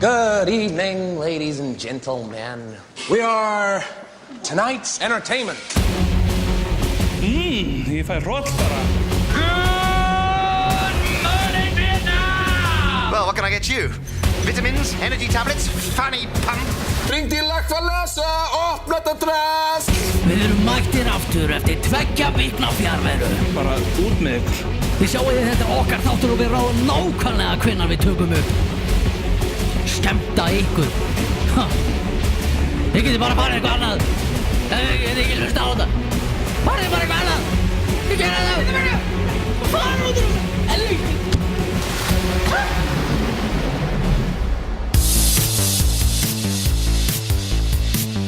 Good evening, ladies and gentlemen. We are tonight's entertainment. Ég fæ hroll bara. Good morning, Vietnam! Well, what can I get you? Vitamins, energy tablets, fanny pump. Ringd í lagt að lesa, opna þetta dress. Við erum mættir aftur eftir 2 vikna fjarveru. Bara út með ykkur. Þið sjáu þetta okkar þáttur og við ráðum nákvæmlega hvenær við tökum upp. Skemmta ykkur. Þið getið bara farið eitthvað annað. Þið getið ekki hlusta á þetta. Farið bara eitthvað annað. Þið gera það. Farið út úr helvíti.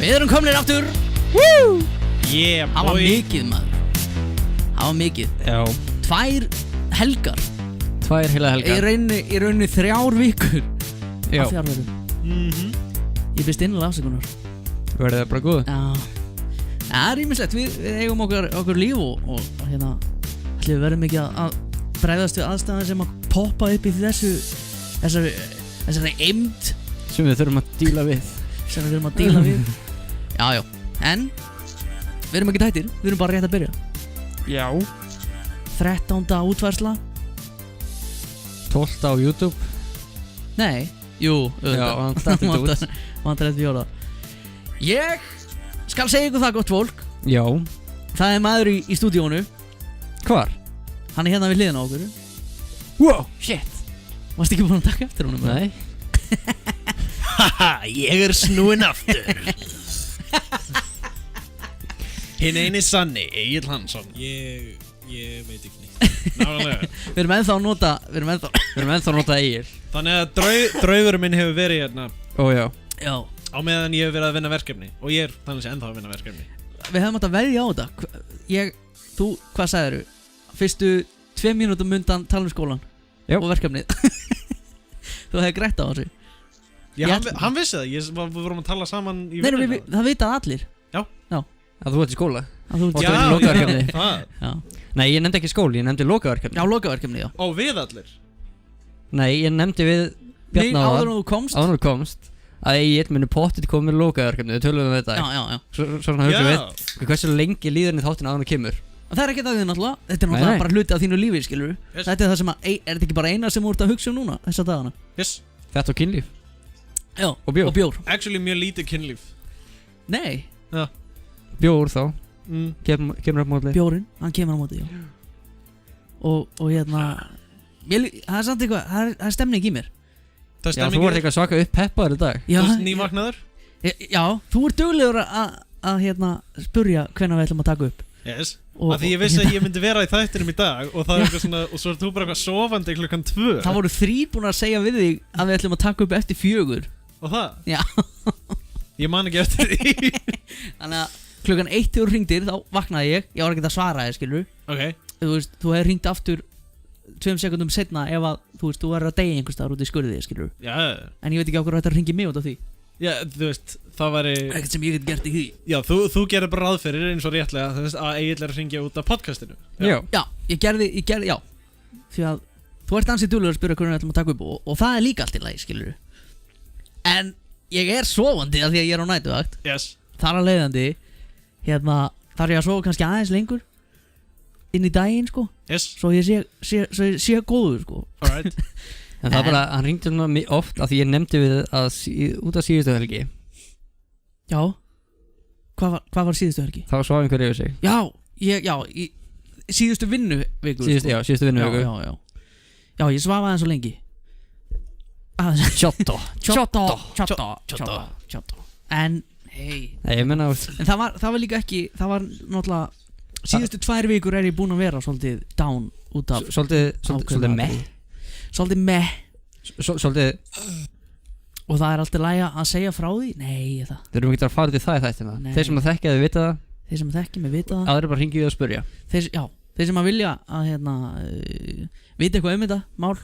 Við erum komnir aftur. Woo! Yeah, boy. Það var mikið, maður. Það var mikið. Já. 2 helgar. 2 heila helgar. Í rauninni 3 vikur. Já. Af fjarveru. Ég byrst innlega afsökunar. Verður það bara góð? Já. Það er ýmislegt. Við eigum okkur líf og hérna ætlum við verðum ekki að bregðast við aðstæðan sem að poppa upp í þessari eymd sem við þurfum að díla við. Já. En við erum ekki tættir. Við erum bara rétt að byrja. Já. 13. útfærsla. 12 á YouTube. Nei, jú, Já, hann startið út. Vantar eftir fjóra. Ég skal segja ykkur það, gott fólk. Já. Það er maður í stúdíónu. Hvar? Hann er hérna við hliðina á okkur. Wow. Shit. Varstu ekki búin að taka eftir honum? Nei. Haha, ég er snúinn aftur. Hinn eini sanni, Egill Hansson. Ég veit ekki neitt. Nálega. Við erum ennþá að nota Egil. Þannig að draugurinn minn hefur verið hérna. Ó já. Já. Á meðan ég hef verið að vinna verkefni. Og ég er þannig ennþá að vinna verkefni. Við hefum átt að veðja á þetta. Þú, hvað sagðirðu? Fyrstu 2 mínútum undan tala um skólan. Já. Og verkefnið. Þú hefði grætt á þessu. Hann vissi það. Við vorum að tala saman í Nei, vinnunni. það vitað allir. Já. Að þú ert í skóla. Að þú ert Já, lokaverkefni. Já. Nei, ég nefndi ekki skóli, ég nefndi lokaverkefni. Já, lokaverkefni, já. Og við allir. Nei, ég nefndi við Bjarna áður en þú komst. Áður en þú komst. Að ég muni pottið komið með lokaverkefni. Við töluðum þetta. Já. Svona hugsaum við hversu lengi líður henni þáttinn áður en þú kemur. Það er ekkert að því náttúrulega. Þetta er náttúrulega bara hluti af þínu lífi, skilurðu. Yes. Þetta er það sem er þetta ekki bara eina sem þú ert að hugsa núna þessa dagana? Yes. Þetta og kynlíf. Já, og bjór. Actually mjög lítið kynlíf. Nei. Já. Bjór þá. Kemur upp mótið. Bjórinn, hann kemur á móti, já. Og hérna það er samt eitthvað, það er stemning í mér. Það er Já, þú ert eitthvað svaka uppheppaður í dag. Þú ert nývaknaður? Já, þú ert duglegur að hérna spurja hvenær við ætlum að taka upp. Yes. Af því ég vissi að ég myndi vera í þættinum í dag og það er eitthvað svona, og svo ert þú bara eitthvað sofandi klukkan 2. Það voru 3 búin að segja við þig að við ætlum að taka upp eftir 4. Og það? Já. Ég man ekki eftir því. Þannig að klukkan 1 þegar þú hringdir þá vaknaði ég var ekki að svara þér, skilur. Ok. Þú veist, þú hefði hringt aftur 2 sekundum setna ef að þú verður að deyja einhvers staðar út í skurði, skilur. Já. En ég veit ekki á hverju þetta ringi mig út af því. Já, þú veist, það væri ekkert sem ég get gert í því. Já, þú gerir bara ráð fyrir eins og réttlega þess að Egill er að hringja út af podcastinu. Já, ég gerði, já. Því að þú ert ansið duglegur að spyrja hvernig við ætlum að taka upp og það er líka allt í lagi, skilur. En ég er sofandi af því að ég er á nætuvakt. Yes. Þar að leiðandi, hérna, þarf ég að sofa kannski aðeins lengur inn í daginn, sko. Yes. Svo ég sé góður, sko. Alright. En það bara, hann ringdi svona oft af því ég nefndi við að út af síðustu helgi. Já. Hvað var síðustu helgi? Þá svaf einhver yfir sig. Já, í síðustu vinnuviku. Síðustu vinnuviku. Já, ég svaf aðeins svo lengi. Tjotto. En, hei. Nei, ég menna. En það var líka ekki, það var náttúrulega síðustu 2 vikur er ég búinn að vera svolítið down út af Svolítið meh. Svolítið. Og það er alltaf lægja að segja frá því. Nei, það. Þeir eru ekki að fara til það í þættina. Þeir sem að þekkja þau vita það. Þeir sem að þekkja mig vita það. Aðrir bara hringi við að spurja. Þeir sem að vilja að hérna vita eitthvað þetta mál.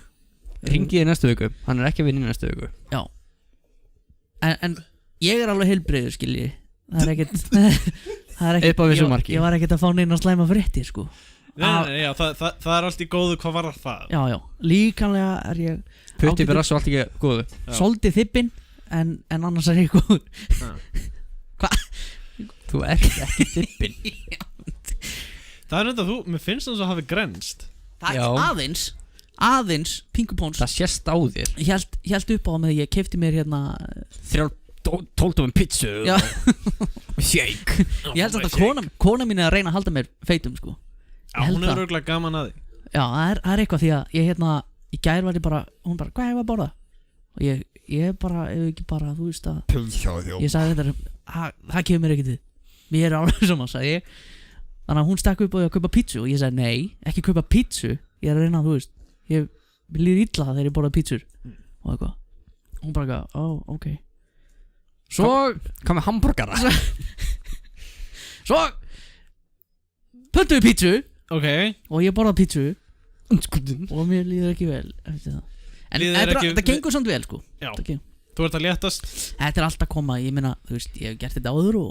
Hringi í næstu viku. Hann er ekki að vinna í næstu viku. Já. En ég er alveg heilbrigður, skilji. Það er ekkert upp á vissu marki. Ég var ekkert að fá neina slæma fréttir, sko. Nei, já, það allt í góðu, hvað var það? Já, líkamlega er ég Putti fyrir allt ekki góðu Svolítið þippinn en annars er ég góður Hvað? Þú ert ekki þippinn Það er þetta mér finnst það að hafi grenst Það er aðeins Pinkupóns Það sést á þér Hélt upp á með ég kefti mér hérna 12 pizzu og shake Ég held að kona mín er að reyna að halda mér feitum sko Já, hún er örugglega gaman að því Já, það er eitthvað því að ég hérna í gær var ég bara, hún bara, hvað hefur að borða? Og ég bara, ef ekki bara, þú veist að Ég sagði þetta, það kemur mér ekki til Mér er alveg saman, sagði ég Þannig að hún stakk upp og ég að kaupa pítsu Og ég sagði, nei, ekki kaupa pítsu Ég er að reyna, þú veist Ég líður illa þegar ég borða pítsur Og eitthvað Hún bara, ok Svo Hvað með hamburgara? Svo pöntuðu pítsu Ok Og ég borða pítsu Og mér líður ekki vel eftir það En þetta gengur samt vel sko Já, þú ert að léttast Þetta er allt að koma, ég meina, þú veist Ég hef gert þetta áður og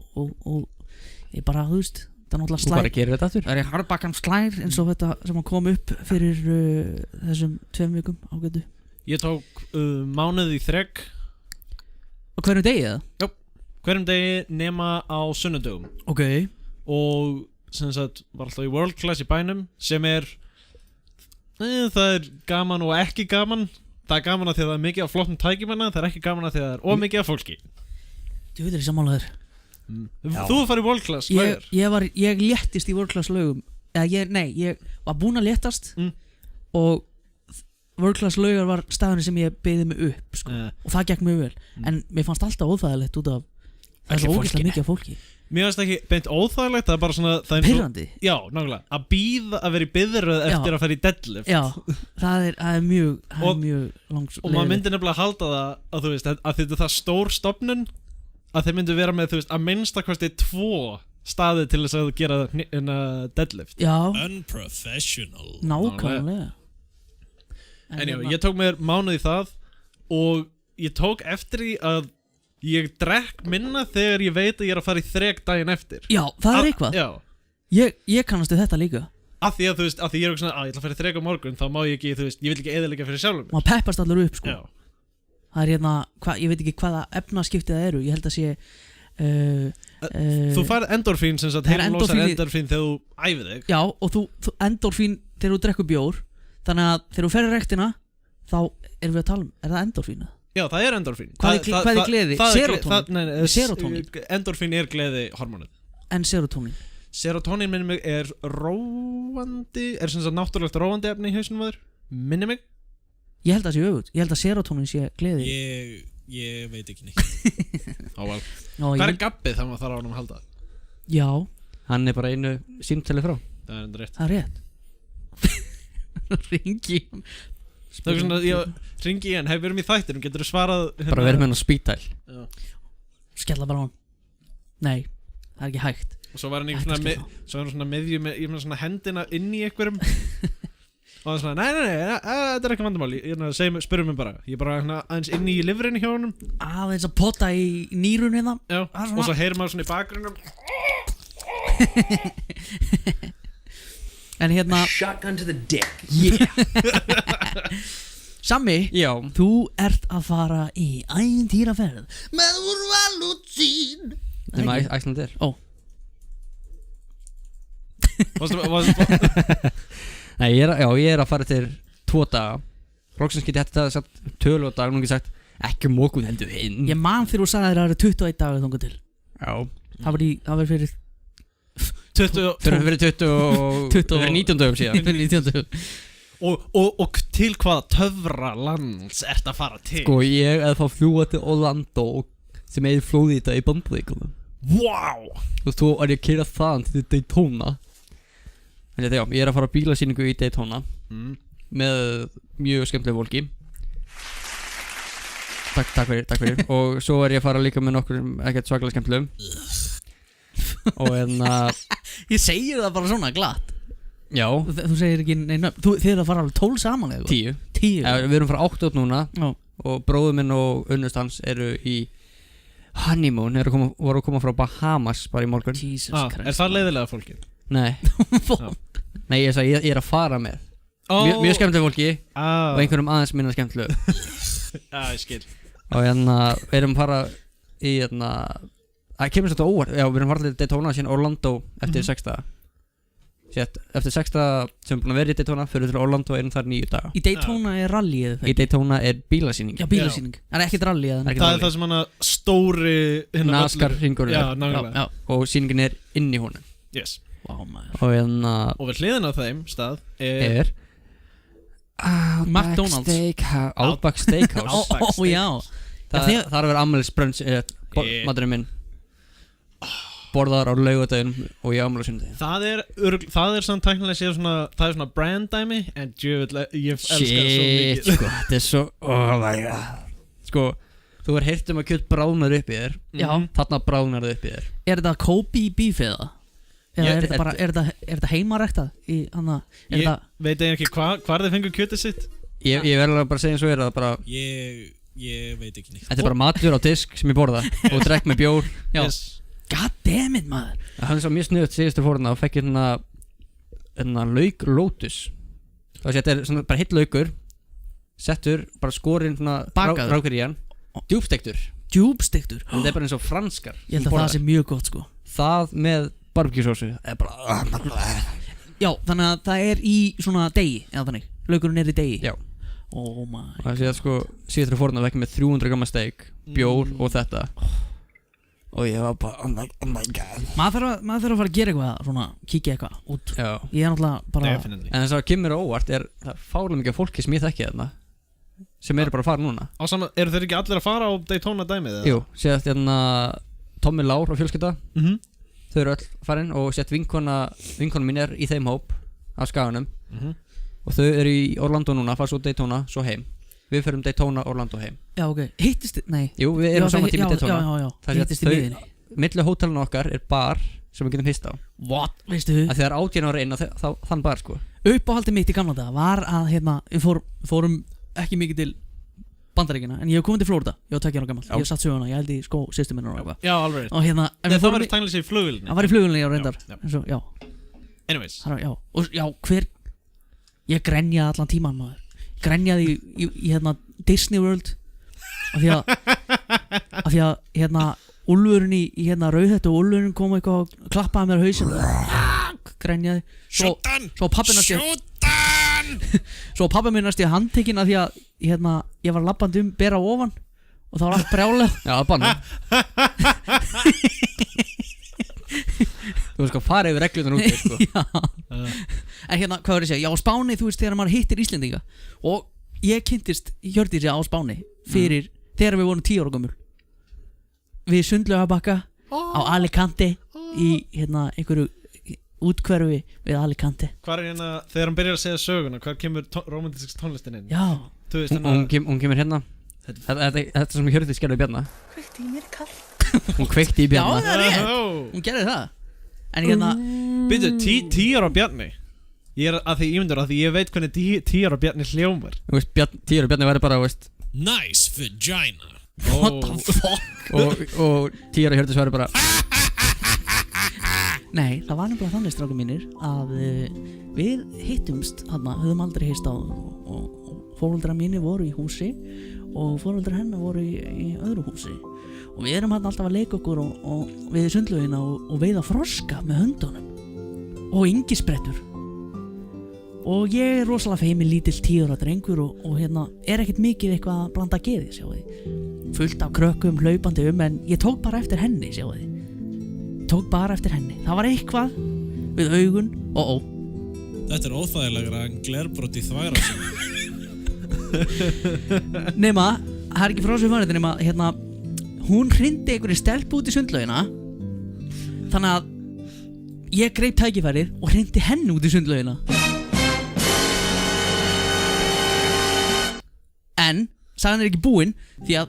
ég bara, þú veist Það er náttúrulega slær Þú bara gerir þetta aftur Það er harbakkan slær eins og þetta sem kom upp fyrir þessum 2 vikum ágætu Ég tók mánuð í þrek Og hverjum degi það? Já, hverjum degi nema á sunnudögum Ok Og sem sagt var alltaf í world class í bænum sem það er gaman og ekki gaman Það er gaman að því að það er mikið af flottum tækjumanna Það er ekki gaman að því að það er ómikið af fólki Þú veit sammálaður Þú farið í world class Ég léttist í world class lögum ég var búinn að léttast Og world class lögar var staðurinn sem ég beðið mig upp sko. Og það gekk mjög vel En mér fannst alltaf óþægilegt út af Það er svo ógeðslega mikið af fólki Mér finnst ekki beint óþægilegt, það er bara svona pirrandi. Já, nákvæmlega, að vera í biðröð eftir að fara í deadlift Já, það er mjög langs Og maður myndi nefnilega halda það að þú veist, að þetta er það stór stofnun að þeir myndu vera með, þú veist, að minnstakosti 2 staði til þess að gera deadlift Já Unprofessional Nákvæmlega En já, ég tók mér mánuð í það og ég tók eftir því að ég drekk minna þegar ég veit að ég er að fara í þrek daginn eftir Já, það er eitthvað Já Ég kannast við þetta líka Af því að þú veist, af því ég er svona, ég ætla að fara í þrek á morgun Þá má ég ekki, þú veist, ég vil ekki eyðileggja fyrir sjálfum mér Maður peppast allir upp, sko Já Það er hérna, ég veit ekki hvaða efnaskiptið það eru Ég held að sé Þú færð endorfín sem sagt heilmlósar endorfín þegar þú æfir þig Já, og þú endorfín þegar þú drekkur bjór Þannig að þegar þú ferð rektina Þá erum við að tala er það endorfína? Já, það er endorfín Hvað er gleði? Serotónin? Endorfín er gleði hormónið En serotónin? Serotónin minni mig er róandi Er sem sagt náttúrulegt róandi efni í hausnum aður Minni mig Ég held að það sé öfugt Ég held að serotónin sé gleði Ég veit ekki neitt Hvað er gabbið þegar maður þarf á hann að halda? Já Hann er bara einu símtali frá Það er enda rétt Það er rétt Ringi Það er svona, ég ringi í hann, hef verið í þættinum, getur þú svarað Bara verið með hann á spítæl Skella bara á hann Nei, það er ekki hægt Og svo var hann svona meðju með svona hendina inn í einhverjum Og hann svona, nei, þetta er ekki vandamál Spyrum mig bara, ég er bara aðeins inn í livrinu hjá honum Aðeins að potta í nýrun hérna Já, og svo heyrir maður svona í bakgrunnum En hérna Shotgun to the dick Sammi, Já þú ert að fara í ævintýraferð með Úrvalútsín Það er með Æslandir Ó Nei, ég er að fara til 2 daga Róksins geti þetta sagt tölu á dag Nú ekki sagt ekki mókun heldur hinn Ég man þegar þú sagði þér að það eru 21 dagar þangað til Já Það var fyrir 19 dögum síðan Fyrir 19 dögum Og til hvaða töfra lands ert að fara til? Sko ég er að fá fljúa til Orlando sem er í Florida í Bandaríkjunum Wow Og svo er ég að keyra þaðan til Daytona Þannig að já, ég er að fara á bílasýningu í Daytona Með mjög skemmtileg fólki Takk fyrir Og svo er ég að fara líka með nokkur ekkert svakalega skemmtilegum Og Ég segir það bara svona glatt Já Þú segir ekki neina Þið er að fara alveg 12 saman eða 10 Við erum frá 8 núna Já. Og bróður minn og unnust hans eru í honeymoon voru að koma frá Bahamas bara í morgun Jesus Christ Er það leiðilega fólkið? Nei Nei, ég sagði, ég er að fara með Mjög skemmtilegu fólki og einhverjum aðeins minna skemmtilegu ég skil Og við erum að fara í það kemur svolítið óvart Já, við erum farið til Daytona síðan Orlando eftir 6 daga Eftir 6 daga sem við búin að vera í Daytona fyrir til Orlando erum þar 9 daga Í Daytona er rally eða Í Daytona er bílasýning Já, bílasýning Það er ekkert rally eða Það er það sem hana stóri NASCAR hringur Já, nákvæmlega Og sýningin er inn í honum Yes Wow, maður Og við hliðin á þeim stað er McDonald's Outback Steakhouse Ó, já Það er að vera ammælisbrunch maturinn minn Borðar á laugardaginn og ég ammæli sunnudaginn Það er samt tæknilega séð svona Það er svona brand dæmi En djöfull, ég elskar það svo mikið Shit, sko, þetta er svo Oh my god Sko, þú er heyrt að kjöt bráðnar upp í þér Já Þarna bráðnar það upp í þér Er þetta Kobe beef eða? Eða er þetta heimaræktað? Ég veit ekki hvar þið fengur kjötið sitt Ég verður að bara segja eins og það bara Ég veit ekki neitt Þetta er bara matur á disk sem ég borða Og drekk með bjór Yes God damn it, maður Hann er svo mjög sniðut síðustu fórna og fekk lauk Lotus Þetta er svona bara heill laukur Settur, bara skorinn Bakaður. Rákur í hann Djúpstektur Djúpstektur En þetta er bara eins og franskar Ég held að það sé mjög gott sko Það með barbecue-sósu er bara Já, þannig að það er í svona degi Eða þannig, laukurinn er í degi Já Oh my Og það sé að sko síðustu fórna fekk með 300 gamma steik Bjór og þetta Og ég var bara oh my god Maður þarf að fara að gera eitthvað svona, kíkja eitthvað út Já Ég er náttúrulega bara Definitely En þess að kemur á óvart er það fálega mikið fólki sem ég þekki þarna sem eru bara að fara núna Eru þeir ekki allir að fara á Daytona dæmið? Jú, séðast Tommi Lár og fjölskylda Þau eru öll farin og sett vinkona mín er í þeim hóp af skaganum og þau eru í Orlando núna, fara svo Daytona, svo heim Við förum Daytona, Orlando heim Já, ok, hittist þið? Nei Jú, við erum saman tíma í Daytona Já, hittist þið miðinni Milli hótelun okkar er bar sem við getum hist á What? Veistu þið? Þegar 18 ára inn á þann bar sko Uppáhaldið mitt í gamla daga var að við fórum ekki mikið til Bandaríkina En ég hef komið til Florida, ég var 2 ára gammal Ég hef satt söguna, ég held í systeminu og eitthvað Já, alveg Og það var tæknilega sér í flugvélni Það var í flugvélni, já, reyndar Já Anyways Ég grenjaði allan tíman maður Grenjaði í Disney World Af því að úlfurinn í Rauðhettu og úlfurinn kom eitthvað og klappaði mér á hausinn Grenjaði Svo pappi minn næst í handtekinn af því að ég var labbandi bera ofan og það var allt brjálað Já, banna Þú veist sko, fara yfir reglunar út sko. Já En hvað var ég að segja, já á Spáni þú veist þegar maður hittir Íslendinga og ég kynntist Hjördísi á Spáni fyrir þegar við vorum 10 ára gömul við Sundlaugarbakka á Alicante í einhverju útkverfi við Alicante Hvar er þegar hann byrjar að segja söguna hvar kemur romantísk tónlistin inn? Já Hún kemur hérna Þetta sem Hjördís gerði í Bjarna Kveikti í mér kall Hún kveikti í Bjarna Já, það er rétt Hún gerði það En Byrju, 10 ára Bjarni Ég er að því ímyndur að því ég veit hvernig 10 ára Bjarni hljómar Þú veist, 10 ára Bjarni væri bara, veist Nice vagina What the fuck Og 10 ára Hjördís væri bara Nei, það var nefnilega þannig strákum mínir að við hittumst höfum aldrei hist á og foreldrar mínir voru í húsi og foreldrar hennar voru í öðru húsi og við erum alltaf að leika okkur og við sundlaugina og veiða froska með höndunum og yngisbrettur og ég er rosalega feimin lítill 10 ára drengur og er ekkert mikið eitthvað að blanda geði, sjáu þið fullt af krökkum hlaupandi en ég tók bara eftir henni, sjáu þið það var eitthvað við augun Þetta er óþægilegra en glerbrot í þværa nema, það er ekki frásögum fyrir þetta nema hún hrindi einhverju stelpu út í sundlaugina þannig að ég greip tækifærið og hrindi henni út í sundlaugina en sagan er ekki búin því að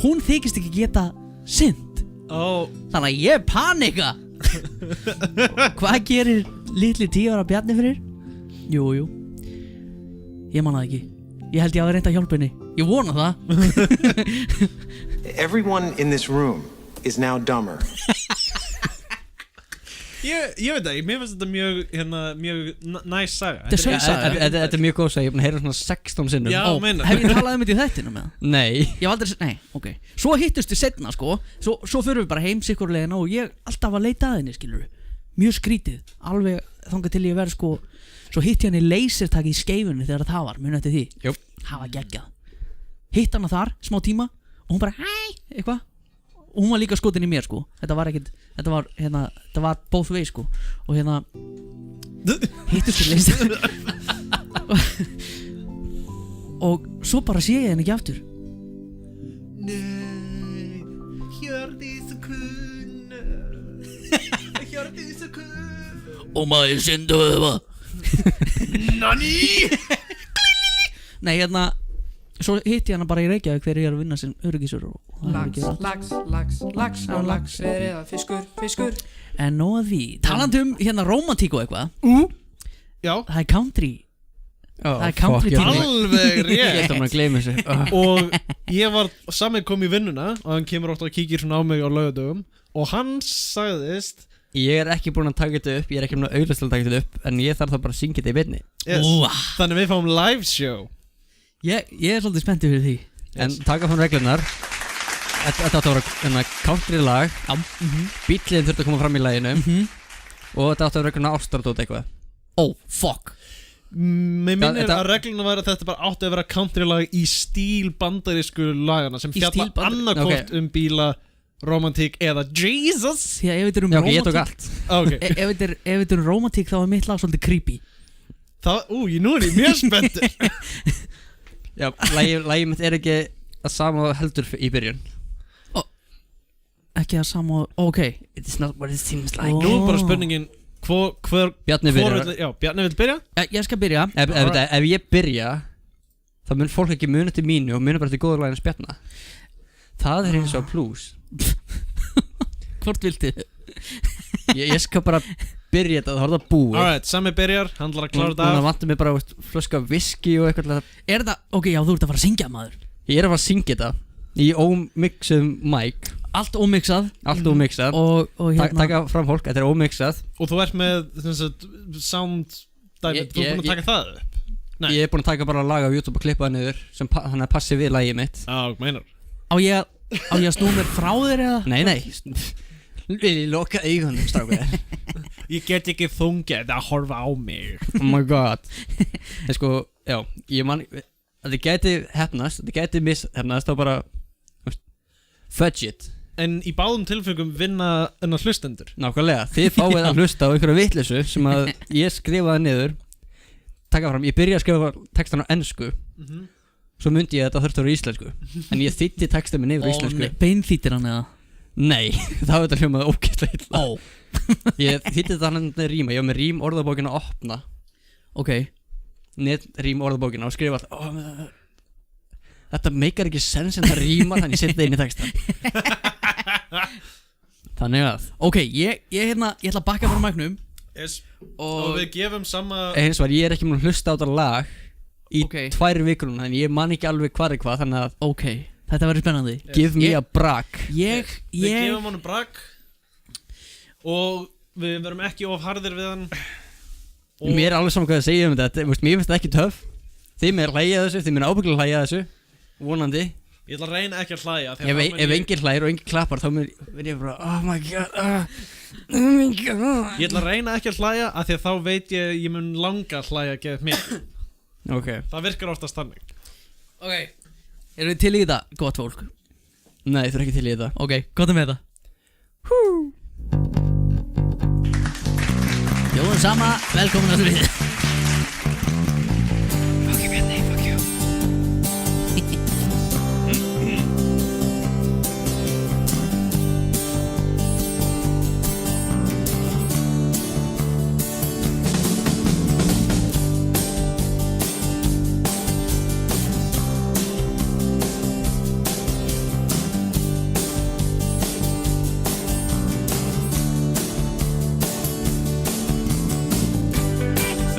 hún þykist ekki geta synd þannig að ég panika hvað gerir litli 10 ára Bjarni fyrir? Jú ég man það ekki ég held ég að reynda að hjálpa henni ég vona það Everyone in this room is now dumber Ég veit ekki, mér finnst þetta mjög næs saga. Þetta er söng saga. Þetta er mjög góð saga, ég er búin að heyra svona 16 sinnum. Já, meina. Hef ég talað um þetta í þættinu með það? Nei. Ég hef aldrei, nei, ok. Svo hittust við setna, sko. Svo fyrir við bara heim sikkurlegina og ég alltaf að leita að henni, skilur. Mjög skrítið. Alveg þangað til ég verð, sko. Svo hitti hann í lasertaki í skeifunni þegar það var, muni eftir því. Jú. Það var geggjað. Hitt hana þar, smá tíma og hún bara, hæ, eitthvað. Og hún var líka skotin í mér, sko. Þetta var both way, sko. Og hittust við lasertaki. Og svo bara sé ég henni ekki aftur. Nei, Hjördís kunna. Hjördís kunna. Og maður syndu það. Nani? Nei, svo hitti ég hana bara í Reykjavík þegar ég er að vinna sem öryggisur og Lax eða fiskur. En nóg að því, talandi um rómantík og eitthvað. Já. Það er country. Það er country tími. Alveg rétt. Ég ætla að gleyma þessu. Og ég var saman kom í vinnuna og hann kemur oft og kíkir svona á mig á laugardögum og hann sagðist Ég er ekki búin að taka þetta upp, ég er ekki búin að auðvitað taka þetta upp, en ég þarf þá bara að syngja þetta í beinni. Þannig við fáum live show. Ég er svolítið spenntið fyrir því. En taka fram reglunar. Þetta átti að vera country lag. Bíllinn þurfti að koma fram í laginu. Og þetta átti að vera eitthvað ástardót eitthvað. Fuck. Mér minnir að regluna væri að þetta bara átti að vera country lag í stíl bandarísku lagana sem fjalla annarkort um bíla, romantík eða Jesus. Því að ef þetta Já, ok, ég tók allt. Ef þetta romantík þá er mitt lag svolítið creepy. Nú er ég mjög spenntur. Já, lagið mitt er ekki að sama heldur í byrjun. Ekki að sama, ok. It is not what it seems like. Nú er bara spurningin Bjarni byrjar. Já, Bjarni vil byrja. Ég skal byrja. Ef ég byrja þá mun fólk ekki muna til mínu og muna bara til góður laginu Bjarna. Það er eins og plus. Hvort viltu? Ég skal bara byrja þetta, það er það búið. Alright, Sami byrjar, hann ætlar að klára þetta af. Núna vantar mig bara flösku af whisky og eitthvað. Er þetta, ok, já, þú ert að fara að syngja, maður. Ég er að fara að syngja þetta í ómixum mic. Allt ómixað. Allt ómixað. Og taka fram fólk, þetta er ómixað. Og þú ert með sound dæmi, þú er búin að taka það upp? Nei. Ég er búin að taka bara lag á YouTube og klippa það niður sem hann er passið við lagið mitt. Meinar. Á ég að snúa mér frá þér eða? Nei. Vil ég loka augunum, strákar? Ég get ekki þungið að horfa á mig. Oh my god. En sko, já, ég man þetta gæti hefnast, þetta gæti mishefnast þá bara fudge it. En í báðum tilfellum vinna enn hlustendur. Nákvæmlega, þið fáið að hlusta á einhverju vitleysu sem að ég skrifaði niður. Taka fram, ég byrjaði að skrifa textan á ensku. Svo myndi ég að þetta þurfti að vera íslensku. En ég þýtti textið minn yfir íslensku. Beinþýttir hann eða? Nei, það var þetta hljómaði ógeðslega illa. Ég þýtti þetta hann með ríma, ég var með rím orðabókina að opna. Ok. Rím orðabókina og skrifa alltaf þetta meikar ekki sens en það ríma, þannig ég setja það inn í textan. Þannig að ok, ég ætla að bakka frá mæknum. Yes. Og við gefum sama eins og ég er ekki múin að hlusta á þetta lag í 2 vikur núna, þannig ég man ekki alveg hvað er hvað, þannig að ok, þetta verður spennandi. Give me a brag. Við gefum honum brag og við verum ekki of harðir við hann. Mér er alveg saman hvað að segja um þetta. Mér finnst þetta ekki töff. Þið mér hlæja þessu, þið mér ábyggilega hlæja þessu. Vonandi. Ég ætla að reyna ekki að hlæja. Ef enginn hlægir og enginn klappar þá verð ég bara oh my god, oh my god. Ég ætla að reyna ekki að hlæja af því að þá veit ég mun langa að hlæja að gefa mér. Ok. Það virkar oftast þannig. Ok. Erum við til í þetta, gott fólk? Nei, þú er ekki til í þetta. Ok, gott með þetta. Jóðan sama, velkomin að við. Fuck you Bjarni, fuck you.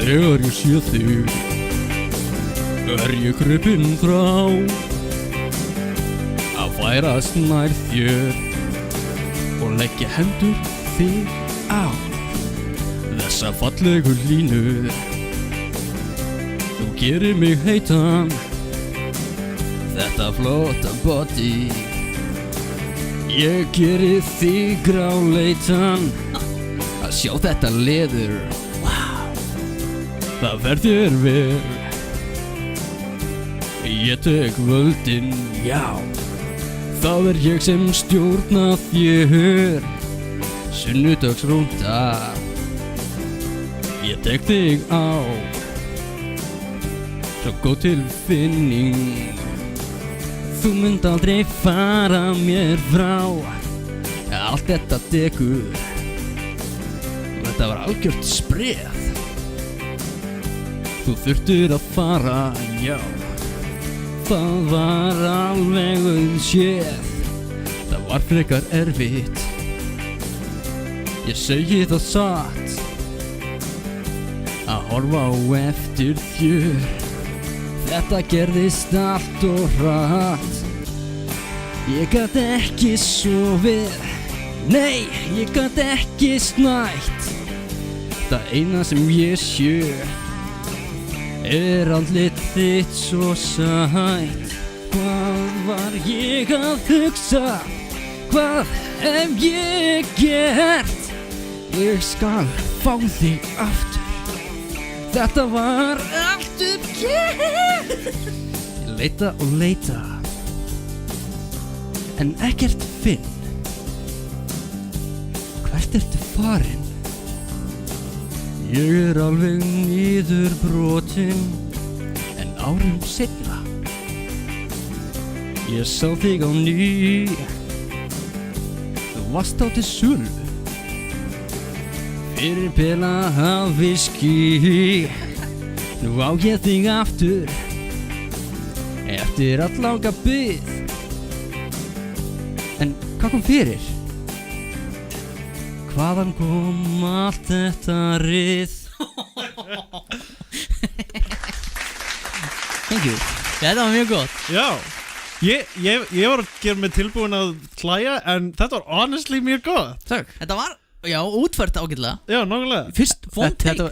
Þegar ég sé þig ég gripinn frá að færast nær þér og leggja hendur þig á. Þessa fallegu línu Þú gerir mig heitan Þetta flotta body Ég gerir þig gráleitan Að sjá þetta leður Það verður vel Ég tek völdin, já Það ég sem stjórna þér Sunnudagsrúnda Ég tek þig á Svo góð tilfinning Þú mynd aldrei fara mér frá Allt þetta degur Þetta var algjört spreð Þú þurftir að fara, já Það var alveg auðséð Það var frekar erfitt Ég segi það satt Að horfa á eftir þér Þetta gerðist allt og hratt Ég gat ekki sofið Nei, ég gat ekki snætt Það eina sem ég sé andlit þitt svo sætt Hvað var ég að hugsa? Hvað hef ég gert? Ég skal fá þig aftur Þetta var allt uppgert Ég leita og leita En ekkert finn Hvert ertu farin? Ég alveg niðurbrotin En árum seinna Ég sá þig á ný Þú varst á til sölu Fyrir pela af viski Nú á ég þig aftur Eftir alllanga bið En hvað kom fyrir? Hvaðan kom allt þetta rið? Thank you. Þetta var mjög gott. Já, ég var að gera mig tilbúin að hlæja en þetta var honestly mjög gott. Takk. Þetta var, já, útfært ágætlega. Já, nákvæmlega. Fyrst, one take.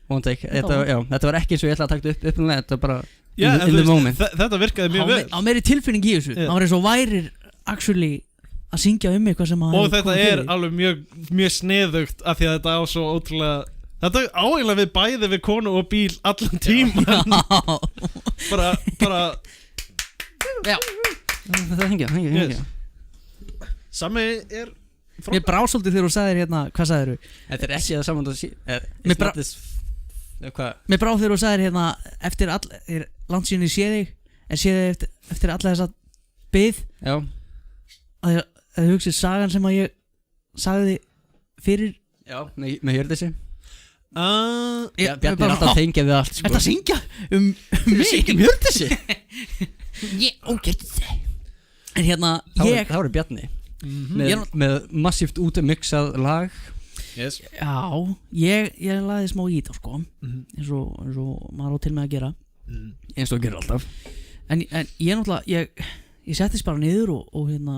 One take. Þetta var ekki eins og ég ætla að taka þetta upprunalega, þetta var bara in the moment. Þetta virkaði mjög vel. Á meiri tilfinning í þessu. Það var eins og værir actually að syngja eitthvað sem að og þetta alveg mjög sniðugt af því að þetta á svo ótrúlega þetta áeiginlega við bæði við konu og bíl allan tíman bara já þetta er hengja Sami Mér brá svolítið þegar þú sagðir hérna hvað sagðir þú? Þetta er ekki það saman Mér brá þegar þú sagðir hérna eftir langt síðan ég sé þig en sé þig eftir alla þessa bið Já að þið hugsið sagan sem að ég sagði fyrir Já, með Hjördísi Bjarni er alltaf að tengja við allt sko. Ertu að syngja mig? Syngjum Hjördísi En hérna Það voru Bjarni með massíft útmixað lag yes. Já, ég lagði smá í þetta sko eins og maður á til með að gera eins og gerir alltaf En ég náttúrulega ég settist bara niður og hérna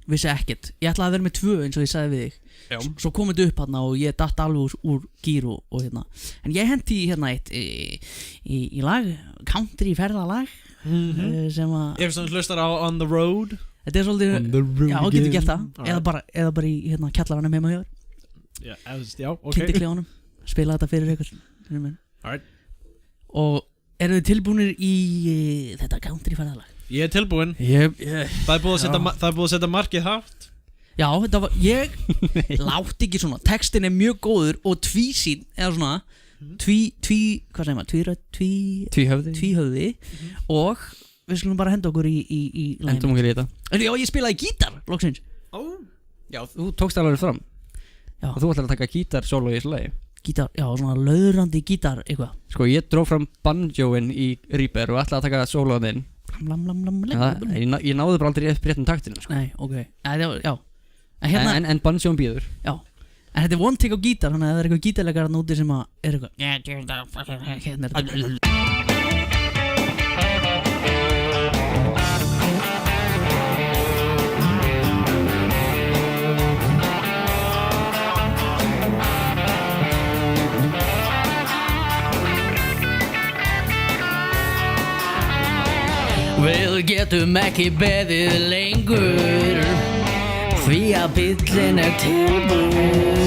vissi ekkert, ég ætlaði að vera með 2 eins og ég sagði við þig svo kom þetta upp hérna og ég datt alveg úr gír og hérna en ég hendi hérna eitt í lag, country ferðalag sem að Ef þú hlustar á On the Road þetta er svolítið, já, getur gert það eða bara í hérna kjallaranum heima hjá já, ok kynnti klefanum, spila þetta fyrir ykkur alright og eru þið tilbúinir í þetta country ferðalag? Ég er tilbúinn Það er búið að setja markið hátt Já, þetta var, ég látti ekki svona textin er mjög góður og tvísýn eða svona hvað segir maður, tvíhöfði og við skulum bara henda okkur í Hendum okkur í þetta Já, ég spilaði gítar, loksins Já, þú tókst alveg fram Já. Og þú ætlar að taka gítarsóló í þessu lagi Gítar, já, svona löðrandi gítar eitthvað Sko, ég dró fram banjóin í Reaper og ætlaði að taka sólóðinn Ég náði bara aldrei upp réttum taktinu sko. Nei, ok Já En banjón býður Já En þetta er one take á gítar Þannig að það er eitthvað gítarleikar að núti sem að er eitthvað Hérna er þetta Við getum ekki beðið lengur því að bíllinn tilbúinn.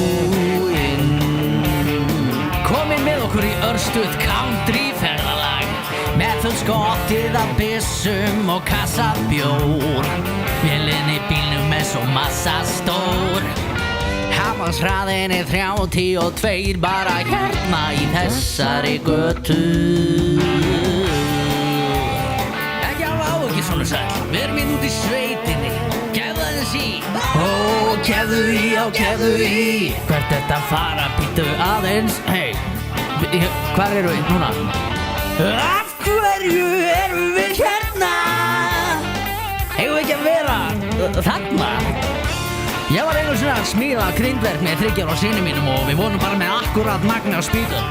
Komið með okkur í örstuð country ferðalag með fullt skottið af byssum og kassa bjór. Vélinn í bílnum svo massa stór. Hámarkshraðinn 32 bara hérna í þessari götu. Ekki alveg áhyggjur svona sæll, við erum út í sveitinni. Gefðu aðeins í. Gefðu í. Hvert þetta fara, býttu aðeins. Hei, hvar eru við núna? Af hverju erum við hérna? Eigum við ekki að vera þarna? Ég var einu sinni að smíða grindverk með 3 ára syni mínum og við vorum bara með akkurat magni á spýtum.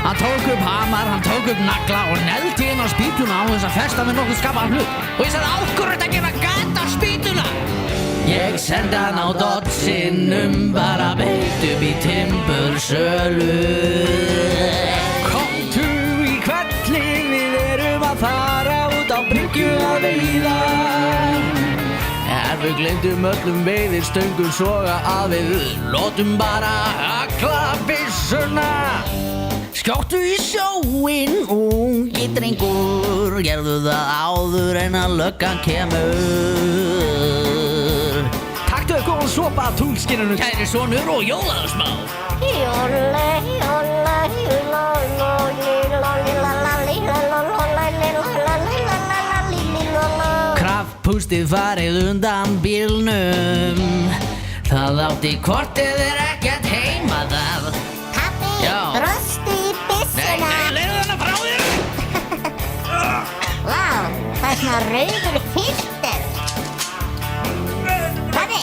Hann tók upp hamar, hann tók upp nagla og neldi inn á spýtuna á þess að festa með nokkuð skapaðan hlut. Og ég sagði ákvörðugt að gefa gat á spýtuna. Ég sendi hann á Dodge-innum bara beint upp í timbursölu. Komdu í kvelli, við erum að fara út á bryggju að veiða. Við gleymdum öllum veiðistöngum soga að við látum bara hagla byssuna. Skjóttu í sjóinn, ungi drengur, gerðu það áður en að löggan kemur. Taktu eitthvað og sopa að tunglskinninu, kæri sonur, og jólaðu smá. Kraftpústið farið undan bílnum. Það átti kortið ekkert heima það. Pabbi, brosti í byssuna. Nei, leiðu hana frá þér. Vá, það svona rauður filter. Pabbi,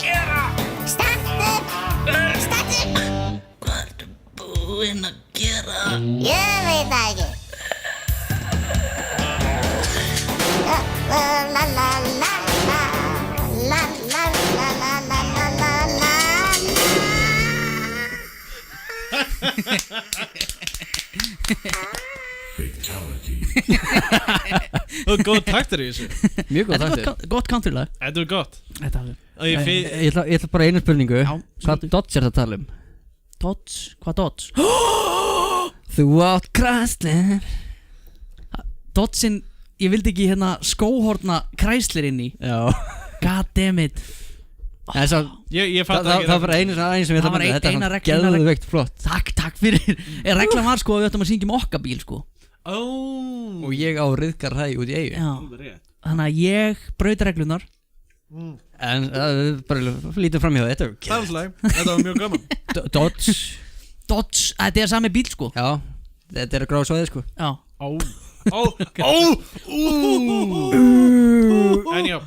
stattu. Hvað ertu búinn að gera? Ég veit það ekki. La la la la la la la la la la la la. Það er góð taktur í þessu. Mjög góð Þetta taktur. er gott countrylag. Þetta er gott. Þetta er Og ég fí- Ég ætla bara einu spurningu. Já, Hvað Dodge er það að tala um? Dodge, hvað Dodge? Þú átt Chrysler. Dodge-in, ég vildi ekki hérna skóhorna Chrysler inn í. Já. God damn it. Ég fatt Það var bara einu sem ég ætla Það að var mynda. Þetta eina er reglan- svona geðveikt flott. Takk fyrir. Reglan var sko að við ættum að syngja um okkar bíl sko. Og ég á ryðgar hæ út í eigu. Já. Þannig að ég braut reglunar. En bara lítið fram í það. Það var mjög gaman. Dodge. Dodge, þetta er sami bíl sko. Já. Þetta er að gráða svæði sko. Já. En já,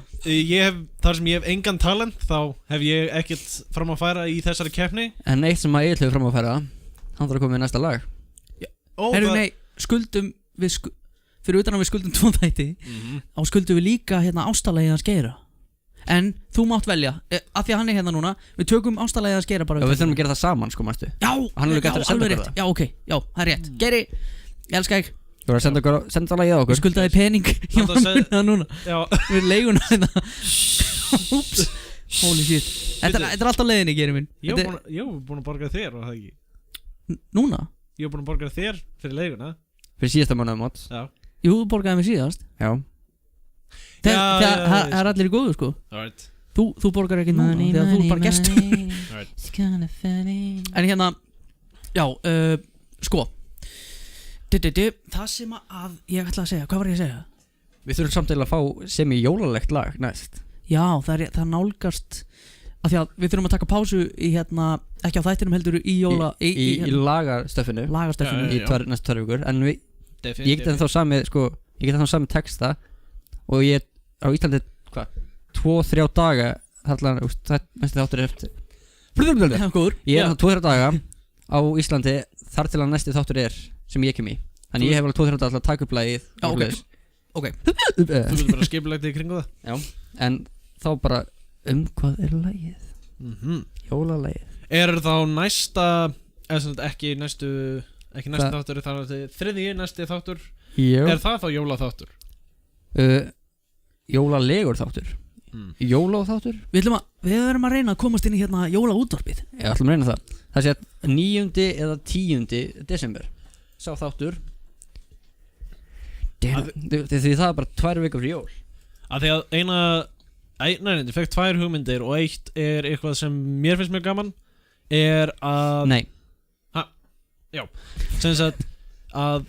þar sem ég hef engan talent, þá hef ég ekkert fram að færa í þessari keppni. En eitt sem að ég ætla fram að færa, hann þarf að koma í næsta lag. Herru, nei, skuldum við fyrir utan að við skuldum 2 þætti, þá skuldum við líka hérna ástalagið hans Geira. En þú mátt velja, af því að hann er hérna núna. Við tökum ástalagið hans Geira bara. Já, við þurfum að gera það saman sko, mæstu. Já, hann er líka eftir að senda alveg okkur rétt. Já, ok, já, það er rétt. Geiri, ég elska ekki. Þú voru að senda lagið á okkur. Við skuldaði pening hjá hann núna. Já. Við leiguna þetta. Úps, holy shit. Þetta er alltaf leiðinni, Geiri minn. Ég var búin að borga þér, var það ekki? Núna? Ég var búin að borga þér fyrir leiguna. Fyrir síðasta mánuðum átt. Já. Jú, þú borgaði mig síðast. Já. Það er allir í góðu sko. Alright. Þú borgar ekki núna þegar þú er bara gestur. En hérna, já, sko. Það sem að ég ætla að segja, hvað var ég að segja? Við þurfum samtidig að fá sem í jólalegt lag næst. Já, það nálgast af því að við þurfum að taka pásu í hérna, ekki á þættinum heldur í jóla í lagastöfinu. Lagastöfinu í næstu 2 vikur. En ég get ennþá sami texta og ég á Íslandi 2-3 daga næstu þáttur er eftir. Ég er 2-3 daga á Íslandi þar til að næstu þáttur er sem ég kem í. Þannig ég hef alveg 2-3 daga til að taka upp lagið. Já, ok. Þú getur bara skipulagt í kringu það. Já, en þá bara hvað er lagið? Jólalagið. Er þá næsta ekki næstu þáttur, það er þriðji næsti þáttur. Já. Er það þá jólaþáttur? jólalegur þáttur Jólaþáttur Við verum að reyna að komast inn í hérna jólaútvarpið. Ég ætlum að reyna það Það sé að 9. eða 10. desember Sá þáttur Því það er bara 2 vikur fyrir jól Af því að Nei, ég fekk 2 hugmyndir og eitt er eitthvað sem mér finnst mjög gaman er að Nei Já, sem sagt að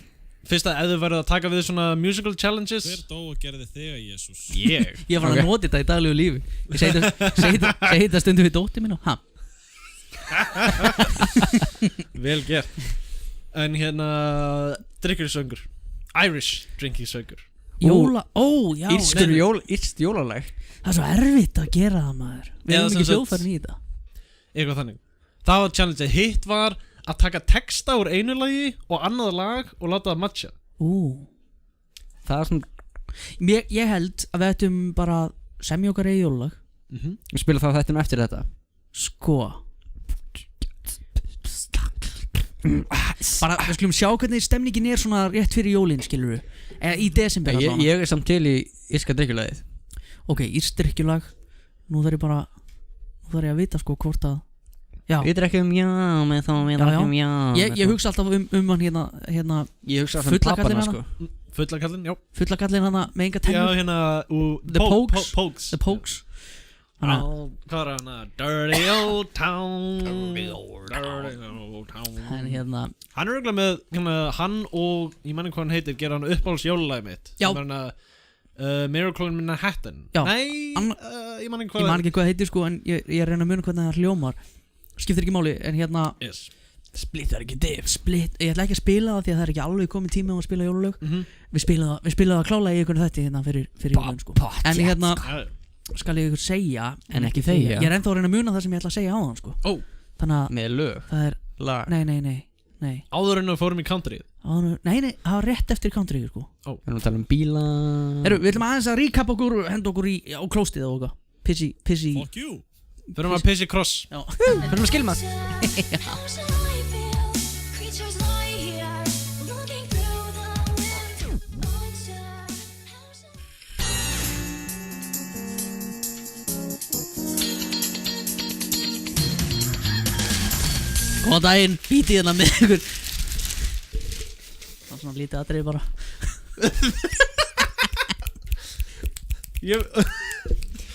fyrst að ef þau verður að taka við svona musical challenges Hver dó og gerði þig að Jesús? Ég Ég var að nota þetta í daglegu lífi. Ég segi þetta stundum við dóttir mín og Vel gert. En hérna drikkingsöngur Irish drinkingsöngur já. Írskt jólalag Það er svo erfitt að gera það, maður. Við erum ekki hljóðfærin í þetta. Eitthvað þannig. Það var challenge. Hitt var að taka texta úr einu lagi og annað lag og láta það matcha. Það er svona Ég held að við ættum bara semja okkar eigið jólalag. Við spila það þættinum eftir þetta Sko bara, við skulum sjá hvernig stemningin er svona rétt fyrir jólin, skilur við. Í desember Ég er samt til í írska drikkjulagið Ok, írst drikkjulag. Nú þarf ég að vita sko hvort að Við drekkum með þá við drekkum Ég hugsa alltaf hann hérna Ég hugsa alltaf fullakallinn sko. Fullakallinn, já. Fullakallinn hana með enga tennur. Já, hérna The Pogues. Hvað er hana? Dirty old town. En hérna Hann er auðvitað með hérna, hann og ég manni hvað hann heitir gera hann uppáhalds jólalagi mitt. Já. Sem er hana Miracle in Manhattan. Já. Nei, ég manni hvað Ég man ekki hvað heitir sko, en ég reyna að muna hvernig það hljómar. Skiptir ekki máli, en hérna Yes. Split er ekki diff. Split, ég ætla ekki að spila það því að það er ekki alveg komið tími á að spila jólalög. Við spila það klálega í ykkur þetta hérna fyrir jólun sko. En hérna skal ég ykkur segja En ekki þegja. Ég er ennþá að reyna að muna það sem ég ætla að segja á hann sko. Þannig að Með lög það er Lag Nei Áður en við fórum í countryð. Nei, það var rétt eftir country sko. Við erum að tala um bíla Við ætlum aðeins að recap okkur og henda okkur á klóstið og okkar. Pissi Fuck you. Fyrir að pissi kross. Já. Fyrir að skilma Góðan daginn, bítið hérna með ykkur. Það er svona lítið atriði bara.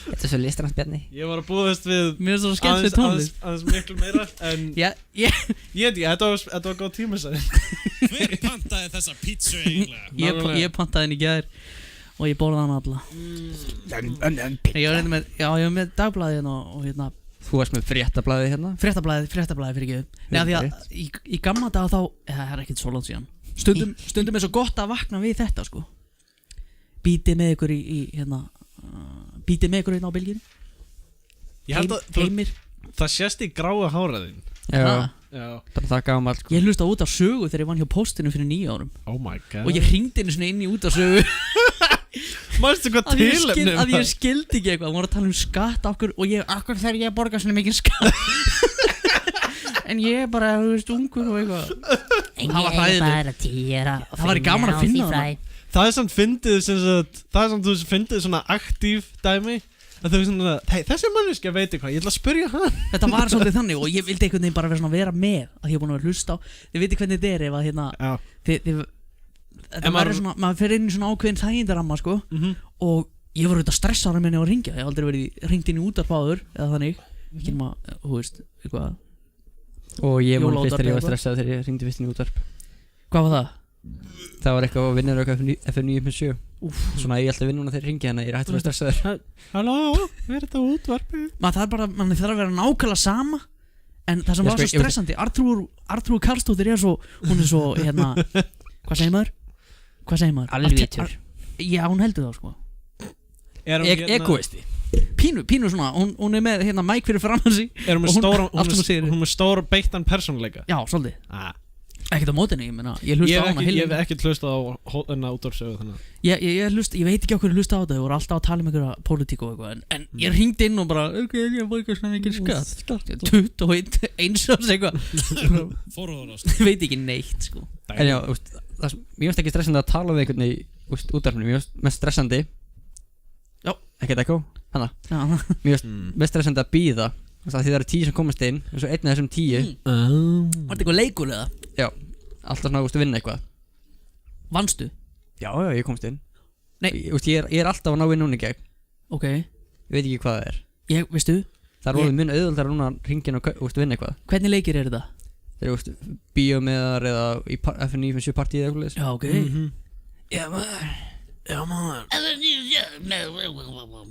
Þetta er svo listrans Bjarni Ég var að búast við Mér er svo skemmtileg tónlist. aðeins miklu meira. En ég veit ekki, þetta var góð tíma sæði. Hver pantaði þessa pítsu eiginlega? Ég pantaði henni í gær og ég borði hana alla. Ég var með dagblaðið hérna og hérna Þú varst með fréttablaðið hérna Fréttablaðið fyrir ekki. Nei, af því að í gamla daga þá það er ekkert svo langt síðan. Stundum er svo gott að vakna við þetta sko. Bítið með ykkur í hérna Bítið með ykkur hérna á bylginni. Heimir. Það sést í gráa háraðin. Já, bara það gamalt sko. Ég hlusta út af sögu þegar ég vann hjá postinu fyrir 9 árum. Oh my god. Og ég hringdi einu svona inn í út af sögu. Manstu hvað tilefni að ég skildi ekki eitthvað. Hún var að tala um skatt okkur og okkur þegar ég borga svona mikið skatt. En ég er bara, þú veist, ungur og eitthvað. Það var hræðilegt. Það var gaman að finna það. Það er samt fyndið það er samt þú fyndið svona aktív dæmi að þú veist svona, þessi manneskja veit eitthvað, ég ætla að spyrja hann. Þetta var svolítið þannig og ég vildi einhvern veginn bara vera með að ég er búin að vera hlusta á. Þið veitir hvernig þetta er ef að hérna þetta verður svona, maður fer inn í svona ákveðin þægindaramma sko. Og ég var auðvitað stressaður minni á að ringja. Ég hef aldrei verið ringt inn í útvarp áður eða þannig, ekki nema, þú veist, eitthvað. Og ég var fyrst þegar ég var stressað þegar ég ringdi fyrst inn í útvarp. Hvað var það? Það var eitthvað að vinna FM957. Svona ég ætla að vinna núna þegar ég ringi, þannig ég er hættur að stressa þér. Halló, er þetta útvarpi? Man þarf að vera nákvæmlega sama. En það sem var svo stressandi, Artrúr Karlsdóttir hún er svo hérna, hvað segir maður? Alvítur. Já, hún heldur það sko. Egoisti. Pínu svona, hún er með hérna mæk fyrir framan sig. Hún er með stóra beittan persónuleika. Já, svolítið. Ekkert á mótinni, ég meina, ég hlusta á hana. Ég hef ekkert hlustað á hennar útvarpsögu þannig. Ég veit ekki okkur hlusta á þetta, ég voru alltaf að tala um einhverja pólitík og eitthvað, en ég hringdi inn og bara, ég var ekki svona mikið skatt. 21 eins og eitthvað. Forhóðast. Ég veit ekki neitt, sko. En já, mér finnst ekki stressandi að tala við einhvern í útvarpinu, mér finnst mest stressandi Ekkert ekko, hana Já, Mér finnst mest stressandi að bíða Því það eru 10 sem komast inn og svo einn af þessum 10 var þetta eitthvað leikur eða? Já, alltaf svona, vinna eitthvað Vannstu? Já, ég komst inn Nei. Ég er alltaf að ná inn núna í gegn Ok, Ég veit ekki hvað það er veistu, Það er orðið mun auðvöldar núna að ringin og vinna eitthvað hvernig leikir er þetta? Það eru bíómiðar eða í FN97 partíð eða eitthvað Já, ok Já maður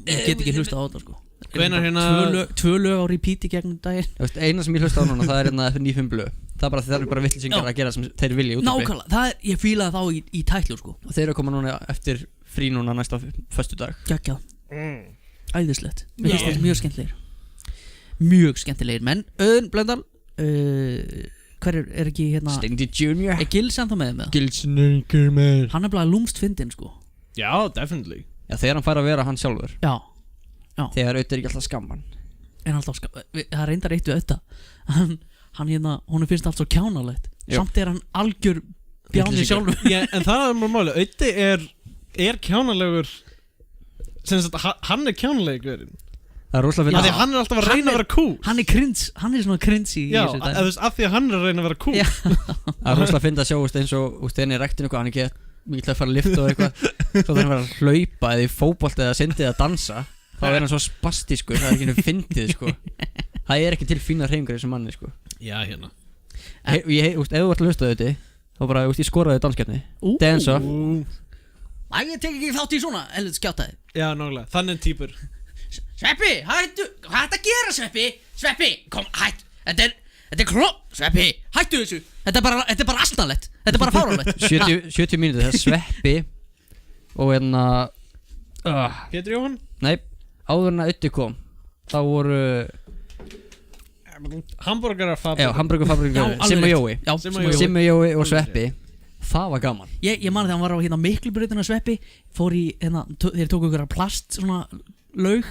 Ég get ekki hlusta á þetta sko Hvenær Tvö lög á repeat í gegnum daginn Eina sem ég hlusta á núna, það er FN95 blöð Það er bara þeir eru bara vittlisingar að gera sem þeir vilja í útvarpi Nákvæmlega, ég fílaði þá í tætlur sko Og þeir eru að koma núna eftir frí núna næsta föstudag Gægjað Æðislegt, mér finnst þetta mjög skemmtilegir Mjög skemmtilegir menn Auðun Blöndal Hver er ekki hérna Steindi Junior Er Gils ennþá með það? Gilsnöggur með Hann er bara lúmst fyndinn sko Já, definitely Já, þegar hann fær að vera hann sjálfur Já Þegar auðvitað er ekki alltaf skamman En alltaf það reyndar eitt við auðvitað Hann hérna, hún finnst allt svo kjánalegt Jú. Samt er hann algjör bjáni sjálfur Já, en það er mjög máli Auði er kjánalegur sem sagt, hann er kjánalegur Það er rosalega Af því að hann er alltaf að reyna að vera cool Hann er cringe, hann er svona cringe í Já, þessu dæmi. af því að hann er að reyna að vera cool Já. Það er rosalega að finna að sjá eins og þegar er rektin eitthvað hann ekki mikið að fara að lifta og eitthvað Svo þegar hann var að hlaupa eða í fótbolta eða syndið að dansa þá er hann svo spastískur, það er ekki nefn fyndið sko Það er ekki til fína hreyfingar þessu manni sko Já, hérna Ef þú ert að hlusta þetta þá bara, ég skoraði danskeppni Dansa Æ, ég tek ekki þátt í svona, helvita skjátaði Já, nákvæmlega, þannig típur Sveppi, hættu, hvað er þetta að gera Sveppi? Sveppi, kom, hættu, þetta er klók, Sveppi, hættu þessu Þetta er bara asnalett, þetta er bara fáránlegt 70 mínútur, það er Sveppi og hérna Pétur Jóhann? Nei, áður en að Öddi kom þá voru Hamburgerfabrikar Simmi Jói Já, Simmi Jói og Sveppi Það var gaman Ég man þegar hann var á hérna Miklubrautina Sveppi fór í, hérna, þeir tóku ykkur plast svona laug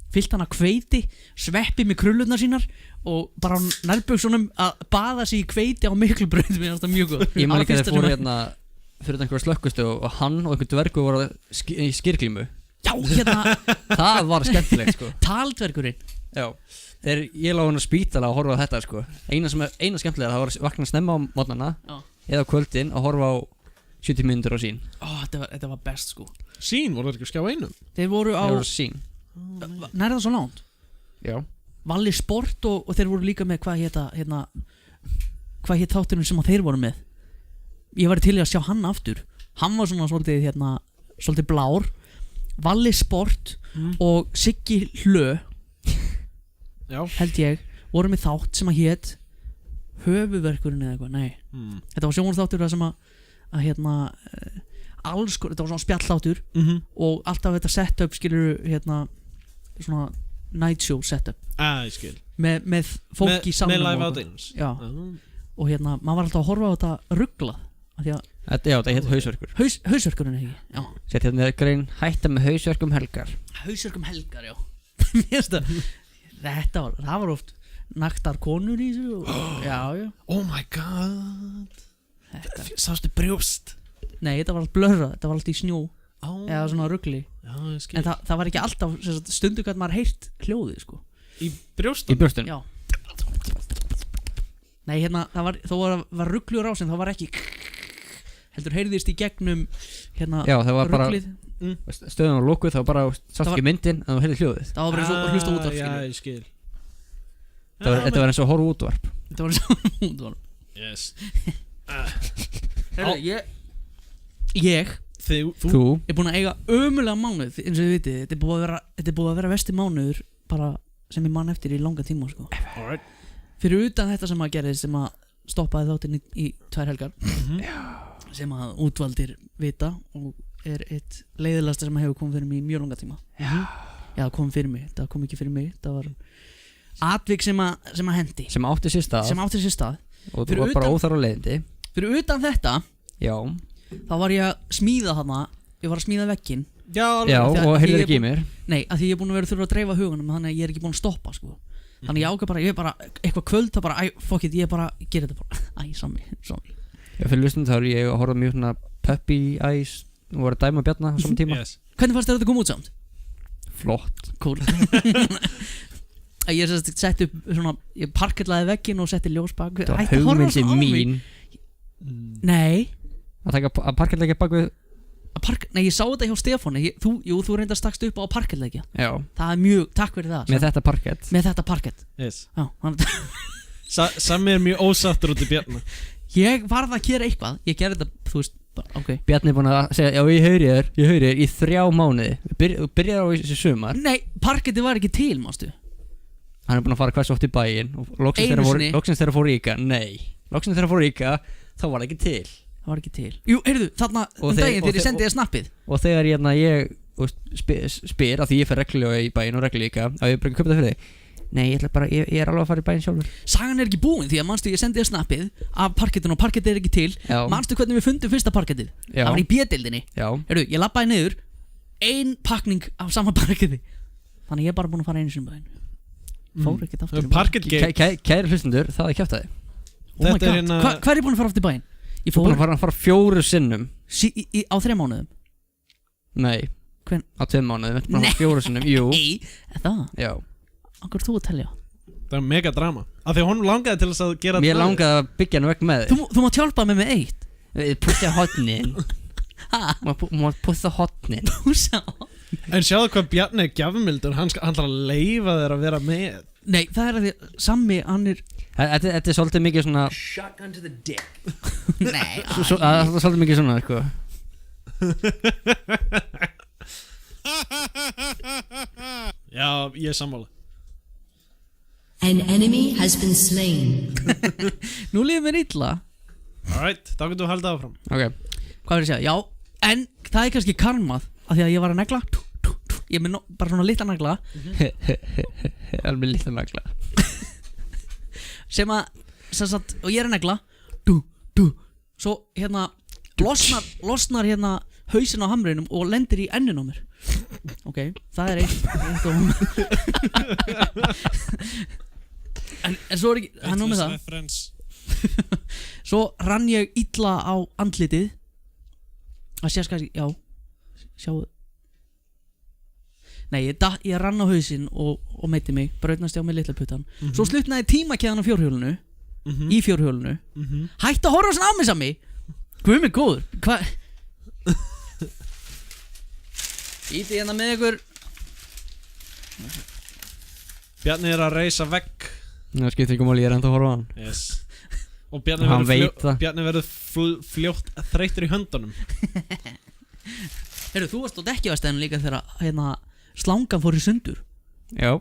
fyllt hann að hveiti Sveppi með krullurnar sínar og bara á nærbuksunum að baða sig í hveiti á Miklubraut mér finnst það mjög góð Ég man ekki að þeir fóru hérna fyrir einhverja slökkustu og hann og einhver dvergu voru í skýrglímu Já, hérna Það var skemmtilegt sko Taldverkurinn Já Þegar ég lág hann á spítala að horfa á þetta sko Eina skemmtilega það var að vakna snemma á mótnana eða á kvöldin að horfa á 70 mínútur á sín Þetta var best sko Sín, voru þetta ekki að skjá einum? Þeir voru á Það voru sín Nær það svo langt? Já Valli Sport og þeir voru líka með hvað hétt þáttunum sem þeir voru með Ég var til í að sjá hann aftur Hann var svona svolítið blár Valli Sport og Siggi Hlö Já. held ég voru með þátt sem að hétt Höfuverkurinn eða eitthvað, nei Þetta var sjónvarpsþáttur það sem að hérna alls, þetta var svona spjallþáttur og alltaf þetta setup skilur hérna svona night show setup Ég skil með fólk í salnum með live og audience já. Og hérna, maður var alltaf að horfa á þetta rugglað Já, þetta heit hausverkur Hausverkurinn ekki, já Sett hérna grein hætta með hausverkum helgar Hausverkum helgar, já Það var oft naktar konur í þessu Já. Oh my god Sástu brjóst? Nei, þetta var allt blörrað, þetta var allt í snjó eða svona ruggli en það var ekki alltaf, stundu gæti maður heyrt hljóðið sko Í brjóstunum? Í brjóstunum? Já Nei, hérna, þó var rugglur á sem það var ekki heldur heyrðist í gegnum hérna Já, það var rugglið stöðun á lókuð, það var bara sást ekki myndin en þú heyrði hljóðið Það var bara eins og hlusta útvarp Já, ég skil Þetta var eins og horfa útvarp Þetta var eins og útvarp Yes Þú er búin að eiga ömulega mánuð eins og þið vitið, þetta er búið að vera vesti mánuður bara sem ég man eftir í langa tíma sko. Alright. Fyrir utan þetta sem að gerðist sem að stoppaði þáttinn í 2 helgar sem að útvaldir vita og er eitt leiðilegasta sem hefur komið fyrir mig í mjög langa tíma Já, það kom fyrir mig, það kom ekki fyrir mig það var atvik sem að hendi sem átti sér stað og þú var bara óþar á leiðindi fyrir utan þetta Já þá var ég að smíða þarna ég var að smíða vegginn Já, og heyrðir ekki í mér Nei, af því ég er búin að vera þurfa að dreifa hugunum þannig að ég er ekki búin að stoppa sko. Þannig ég ákveð bara, ég er bara eitthvað kvöld það bara, fuck it, ég bara gera þetta bara sammi Já, fyrir lustum þá er ég að horfa mjög svona Puppy Eyes og var að dæma Bjarna á saman tíma Yes. Hvernig fannst þér þetta koma út samt? Flott. Cool. Ég sett upp svona, ég parkellaði vegginn og setti ljós bak. Það var hugmyndi mín. Nei. Að parkettleggja bak við. Nei, ég sá þetta hjá Stefáni. Þú reyndar stakst upp á parkettleggja. Já. Það mjög, takk fyrir það. Með þetta parkett. Með þetta parkett. Yes. Já, Sammi mjög ósattur út í Bjarna. Ég varð að gera eitthvað. Ég gerði þetta, þú veist, ok. Bjarni búinn að segja, já ég heyri þér í 3 mánuði. Byrjar á þessu sumar. Nei, parketti var ekki til, mástu. Hann búinn að fara hversu oft í bæinn og loksins þeirra fór ríka. Nei, loksins þeirra fór ríka, þá var það ekki til. Það var ekki til. Jú, heyrðu, þarna daginn þegar ég sendi þér snappið. Og þegar ég spyr að því ég fer reglulega í bæinn og reglulega að ég bara köpa það fyrir þig. Nei, ég er alveg að fara í bæinn sjálfur. Sagan er ekki búin því að manstu ég sendi þér snappið af parkettinu og parkettið er ekki til. Já. Manstu hvernig við fundum fyrsta parkettið? Já. Það var í B-deildinni. Já. Heyrðu, ég labbaði niður 1 pakning af sama parketti. Þannig ég er bara búin að fara einu sinni bæinn. Fór ekkert aftur. Kæri hlustundur, það er kjátaði. Oh my god, hvað er ég búin að fara aftur í bæinn? Ég fór að fara 4 sinnum á 3 mánuðum? Nei, á 2 mánuðum. Nei, 4 sinnum, jú. Nei, það? Já. Akkur þú að telja? Það er mega drama. Af því hún langaði til þess að gera Mér langaði að byggja hann vekk með þig. Þú mátt hjálpa mig með eitt. Pussa hotnin. Mátt pussa hotnin. Pussa hotnin. En sjáðu hvað Bjarni er gjafmildur. Hann ætlar að leyfa þér að vera með. Nei, það er að því Sammi, hann er Þetta er svolítið mikið svona Shotgun to the dick. Nei, það er svolítið mikið svona, sko. Já, ég er sammála. An enemy has been slain. Nú líður mér illa. Alright, þá getum við haldið áfram. Ok. Hvað er að segja? Já, en það er kannski karmað af því að ég var að negla. Ég með bara svona litla negla. Alveg litla negla. Sem sagt, og ég er að negla. Svo hérna losnar hérna hausinn á hamrinum og lendir í enninu á mér. Ok, það er eitt en svo er ekki hann með það. Svo rann ég illa á andlitið að sést kannski, já sjáu. Nei, ég rann á hausinn og meiti mig, brautnast ég á mig litla puttan. Svo slutnaði tímakeðan á fjórhjólinu. Í fjórhjólinu. Hætti að horfa svona á mig Sammi. Guð mig góður. Hvað? Íti hérna með ykkur. Bjarni er að reisa vegg. Það skiptir ekki máli, ég er enda að horfa á hann. Yes. Og Bjarni verður fljótt þreytur í höndunum. Heyrðu, þú varst á dekkjavastæðinu líka þegar hérna slangan fór í sundur. Já,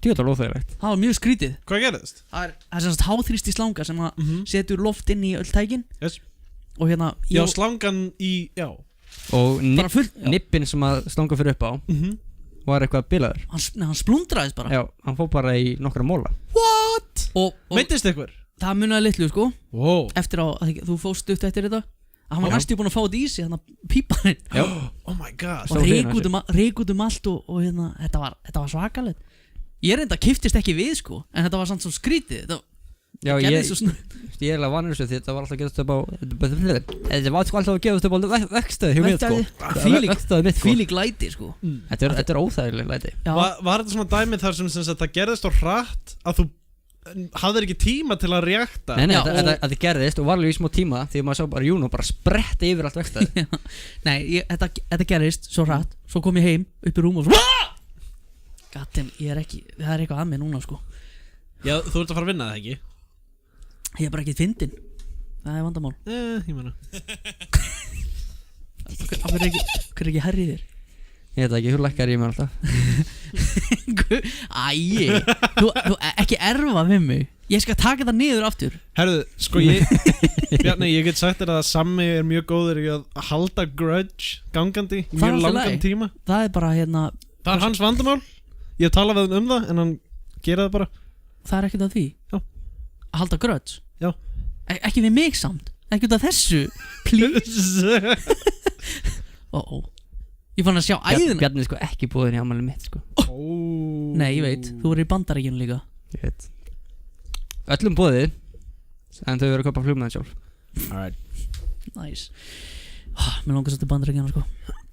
tjóðar óþægilegt. Það var mjög skrítið. Hvað gerðist? Það er semst háþrýsti slanga sem að setur loft inn í öll tækin. Yes. Og hérna já, slangan í, já. Og nippin sem að slanga fyrir upp á var eitthvað bilaður. Hann splundraðist bara. Já, hann fór bara í nokkra móla. What? Og meittist ykkur? Það munaði litlu sko. Wow. Eftir á, þú fóst upp eftir þetta. Hann var næstu búinn að fá þetta í sig, hann að píparinn. Já. Oh my god. Og reik út allt og hérna, þetta var svakalegt. Ég reynda kiftist ekki við sko, en þetta var samt svo skrítið. Já, ég er alveg vanur þessu því þetta var alltaf að geðast upp á þetta var alltaf að geðast upp á verkstæði hjá mér sko. Fílík læti sko. Þetta er óþægileg læti. Var þetta svona dæmið þar sem það gerðist á hratt að þú hafðir ekki tíma til að reakta? Nei, þetta gerðist og var alveg í smá tíma því að maður sá bara Júno bara spretta yfir allt verkstæði. Nei, þetta gerðist svo hratt, svo kom ég heim upp í rúm og svo Gattim, það er eitthvað að mig núna sko. Já, þú ert að fara að vinna það ekki? Ég er bara ekki fyndinn. Það er vandamál. Ég meina. Hver er ekki herrið þér? Ég veit ekki, þú lækkar í mig alltaf. Æi, þú ekki erfa við mig. Ég skal taka það niður aftur. Herðu, sko Bjarni, ég get sagt þér að Sammi er mjög góður í að halda grudge gangandi í mjög langan tíma. Það er bara hérna það er hans vandamál. Ég tala við hann það en hann gera það bara. Það er ekkert af því. Já. Að halda grudge. Já. Ekki við mig samt. Ekki út af þessu. Please. Ég fann að sjá æðina. Bjarni sko ekki búinn í afmælið mitt sko. Nei, ég veit. Þú er í Bandaríkjunum líka. Ég veit. Öllum boðið. En þau verður að kaupa flugmiða sjálf. Alright. Nice. Mér langar svo til Bandaríkjunum sko.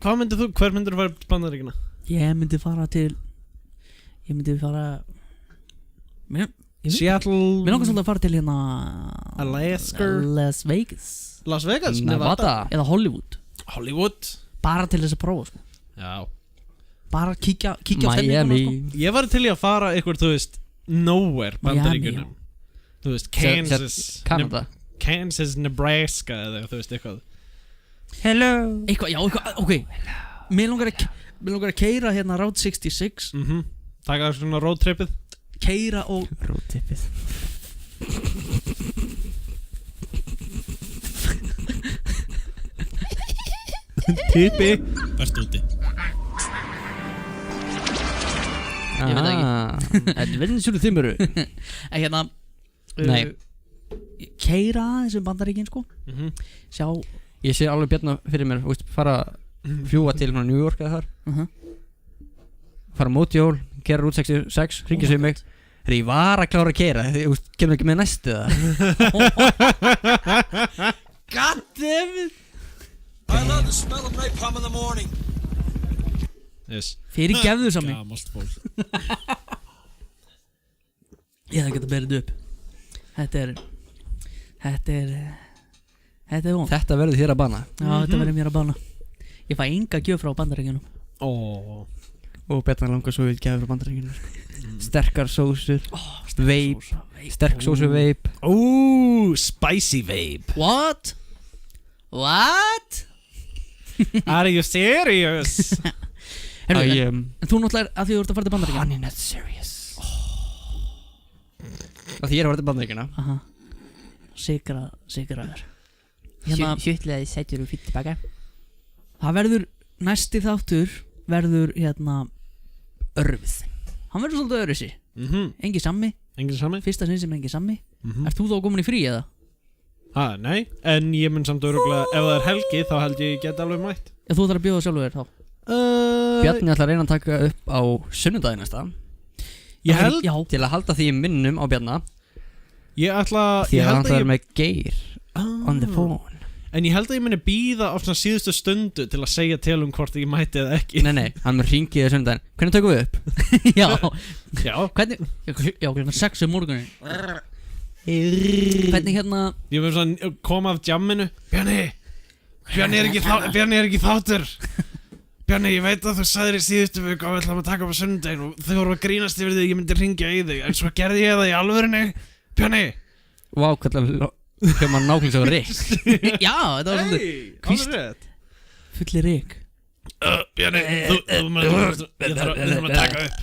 Hver myndir þú fara til Bandaríkjanna? Ég myndi fara Seattle. Mér langar svolítið að fara til hérna Alaska. Las Vegas Las Vegas, Nevada. Eða Hollywood. Bara til þess að prófa sko. Já. Bara kíkja á stemminguna Miami. sko. Ég var til í að fara eitthvað, þú veist, nowhere Bandaríkjunum. Þú veist, Kansas, Canada. Kansas, Nebraska eða þú veist eitthvað. Hello. Eitthvað, ok. Mér langar að keyra hérna Route 66. Taka svona roadtrippið. Keyra og Rótippið. Tippi. Bært úti. Ég veit ekki. Adventure Þimuru. En hérna Nei. Keyra aðeins Bandaríkin sko. Sjá. Ég sé alveg Bjarna fyrir mér, veist, fara fljúa til New York eða þar. Fara mótjól, keyra Route 66, hringja sig mig. Þegar ég var að klára að keyra, þú veist, kemur ekki með næstu það. God damn it. I love the smell of napalm in the morning. Yes. Fyrir gefðu sami. Gamalt fólk. Ég það geta berið upp. Þetta er von. Þetta verður þér að bana. Já, þetta verður mér að bana. Ég fæ enga gjöf frá Bandaríkjunum. Og Bjarna langar svo við gefur frá Bandaríkjunum. Sterkar sósur, veip, sterk sósu veip. Spicy vape. What? Are you serious? En þú náttúrulega að því þú ert að fara til Bandaríkjunum. Honey, not serious. Og því ég er að fara til Bandaríkjuna. Aha. Sigraður. Hjuttlegaði sætjur og fyrir tilbaka. Það verður, næsti þáttur verður hérna Örfið. Hann verður svolítið öðruvísi. Engi sammi. Fyrsta sinn sem engi sammi. Ert þú þá komin í frí eða? Nei, en ég mun samt örugglega, ef það er helgi þá held ég get alveg mætt. Ef þú þarf að bjóða sjálfur þér þá? Bjarni ætla að reyna að taka upp á sunnudaginn næsta. Ég held til að halda því minnum á Bjarna. Ég ætla því að hann þarf með Geir on the phone. En ég held að ég muni býða á svona síðustu stundu til að segja til hvort ég mæti eða ekki. Nei, hann mun hringi þér sunnudaginn. Hvernig tökum við upp? Já. Hvernig? Já, hvernig 6 morgunin. Hvernig hérna? Ég mun svona koma af jamminu. Bjarni er ekki þáttur. Bjarni, ég veit að þú sagðir í síðustu viku að við ætlum að taka upp á sunnudaginn og þau voru að grínast yfir því að ég myndi hringja í þig. En svo gerði ég það í alvörunni. Bjarni. Vá, hvernig hljóma nákvæmlega svo Rick. Já, þetta var svona fulli Rick. Bjarni, við þurfum að taka upp.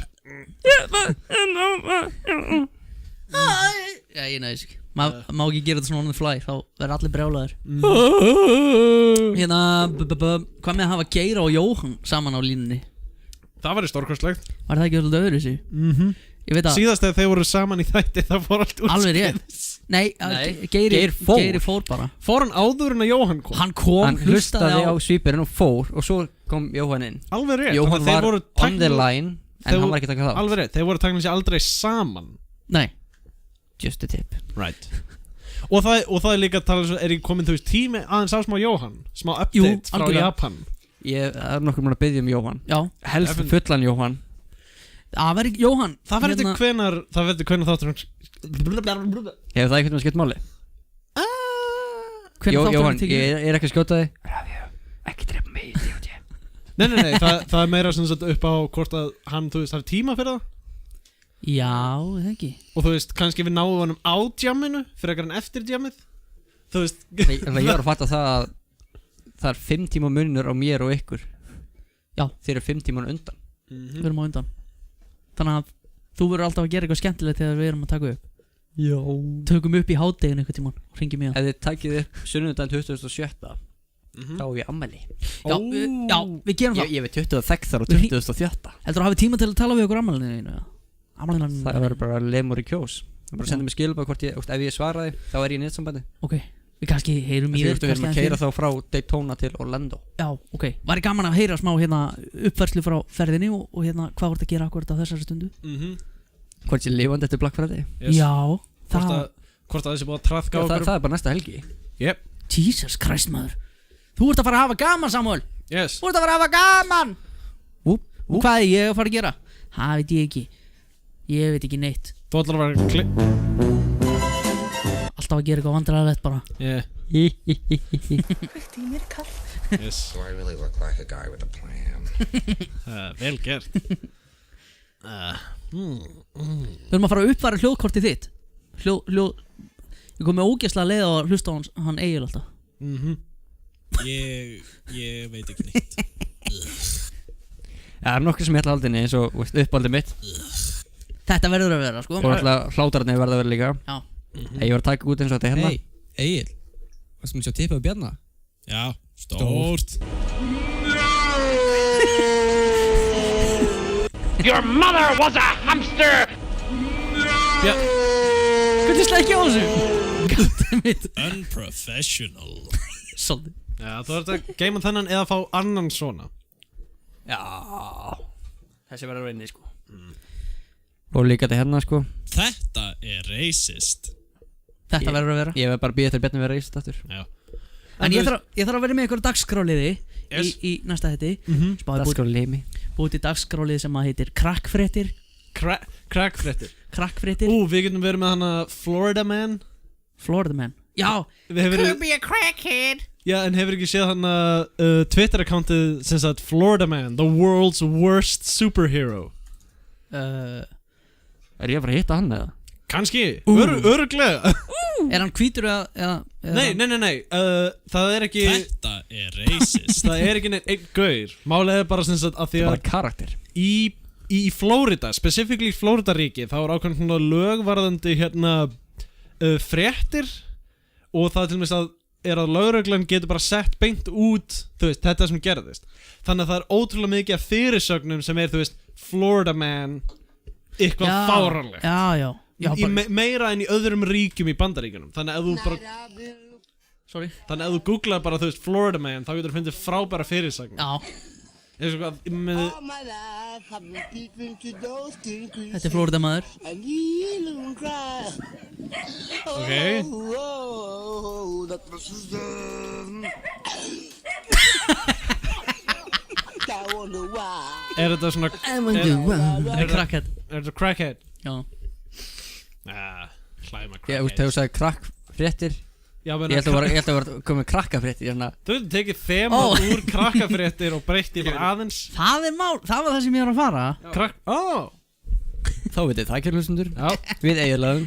Já, ég næðis ekki. Má ekki gera þetta svona on the fly, þá verður allir brjálaður. Hérna, hvað með að hafa Geira og Jóhann saman á línunni? Það væri stórkostlegt. Var það ekki alltaf öðru þessi? Síðast þegar þeir voru saman í þætti það fór allt úr alveg rétt. Nei, Geiri fór bara. Fór hann áður en að Jóhann kom? Hann hlustaði á svipurinn og fór og svo kom Jóhann inn. Alveg rétt. Jóhann var on the line en hann var ekki að taka þátt. Alveg rétt, þeir voru taknað sér aldrei saman. Nei. Just a tip. Right. Og það er líka að tala, er ég komin þú veist tími aðeins á smá Jóhann? Smá update frá Japan? Ég er nokkur mann að biðja Jóhann. Já. Helst fullan Jóhann. Það verður Jóhann. Það verður hvenar þáttur hann. Hefur það eitthvað með skipt máli? Jóhann, ég er ekki að skjóta þig. Ekki drepa mig. Nei, það er meira sem sagt upp á hvort að hann, þú veist, hafi tíma fyrir það. Já, það ekki. Og þú veist, kannski við náum honum á jamminu fyrir ekkert en eftir jammið. Þú veist. Ég var að fatta það að það er 5 tíma munur á mér og ykkur. Já. Þeir eru 5 tíman undan. Við erum á undan. Þannig að þú verður alltaf að gera eitthvað skemmtilegt þegar við erum að taka upp. Já. Tökum upp í hádeginu eitthvað tíman og ringjum í hann. Ef þið takið upp sunnudaginn 2007 þá er ég ammæli. Já, við gerum það. Ég veit 26 og 2007. Heldur þú að hafa tíma til að tala við okkur ammælinu? Það verður bara lemur í kjós. Það bara senda mig skilabóð hvort ef ég svaraði þá er ég í netsambandi. Ok, við kannski heyrum í þér. Þú erum að keyra þá frá Daytona til Orlando. Já, ok. Var ég gaman að heyra smá uppfærslu frá ferðinni og hvað voru að gera akkurat á þessari stundu? Hvort ég lifandi eftir Black Friday? Já. Hvort að þessi búið að traðka okkur? Það er bara næsta helgi. Yep. Jesus Christ maður. Þú ert að fara að hafa gaman, Samuel. Yes. Þú ert að fara að hafa gaman. Og hvað er ég að fara að gera? Það veit ég ekki. Ég veit ekki neitt. Þú ætlar að vera alltaf að gera eitthvað vandræðalegt bara. Yeah. Kveikti í mér kall. Yes. So I really look like a guy with a plan. Vel gert. Við erum að fara að uppfæra hljóðkortið þitt. Ég kom með ógeðslega leið á að hlusta á hann Egil alltaf. Ég veit ekki neitt. Það er nokkuð sem ég ætla að halda inni eins og uppáldið mitt. Þetta verður að vera sko. Og alltaf hlátararnir verða að vera líka. Já. Ég var að taka út eins og þetta hérna. Egil, varstu að sjá tippið á Bjarna? Já, stórt. Your mother was a hamster! Já. Hvernig slæði ekki á þessu? Unprofessional. Svolítið. Já, þú ert að geima þennan eða fá annan svona. Já. Þessi verður að vinni sko. Og líka þetta hérna sko. Þetta er racist. Þetta verður að vera. Ég verð bara að býða eftir Bjarni vera racist aftur. Já. En ég þarf að vera með einhverju dagskráliði í næsta hætti. Dagskráliði. Búið til dagskráliði sem að heitir Krakkfréttir. Krakkfréttir. Krakkfréttir. Við getum verið með hana Florida Man. Florida Man. Já. Could be a crackhead. Já, en hefur ekki séð hana Twitter-accountið sem sagt Florida Man, the world's worst superhero. Er ég að fara að hitta hann eða? Kannski, öruglega. Er hann hvítur eða Nei, það er ekki. Þetta er racist. Það er ekki neitt einn gaur. Málið er bara sem sagt að því að bara karakter. Í Florida, specifically í Florida-ríki, þá er ákveðin svona lögvarðandi hérna fréttir og það til dæmis að lögreglan getur bara sett beint út, þú veist, þetta sem gerðist. Þannig að það er ótrúlega mikið af fyrirsögnum sem þú veist, Florida Man, eitthvað fáránlegt. Já. Meira en í öðrum ríkjum í Bandaríkjunum. Þannig að þú bara Þannig að þú googlar bara, þú veist, Florida Man, þá getur þú fundið frábæra fyrirsögnum. Já. Hvað, þetta er Florida maður. Ok. Er þetta svona Er crackhead? Er þetta crackhead? Já. Hlæma crackhead. Ég veist, þegar þú sagði krakkfréttir. Ég held að vera komið krakkafréttir hérna. Þú hefði tekið þemað úr krakkafréttir og breytti bara aðeins. Það er mál, það var það sem ég var að fara. Þá veit ég það ekki hlustundur. Við eiginlegum.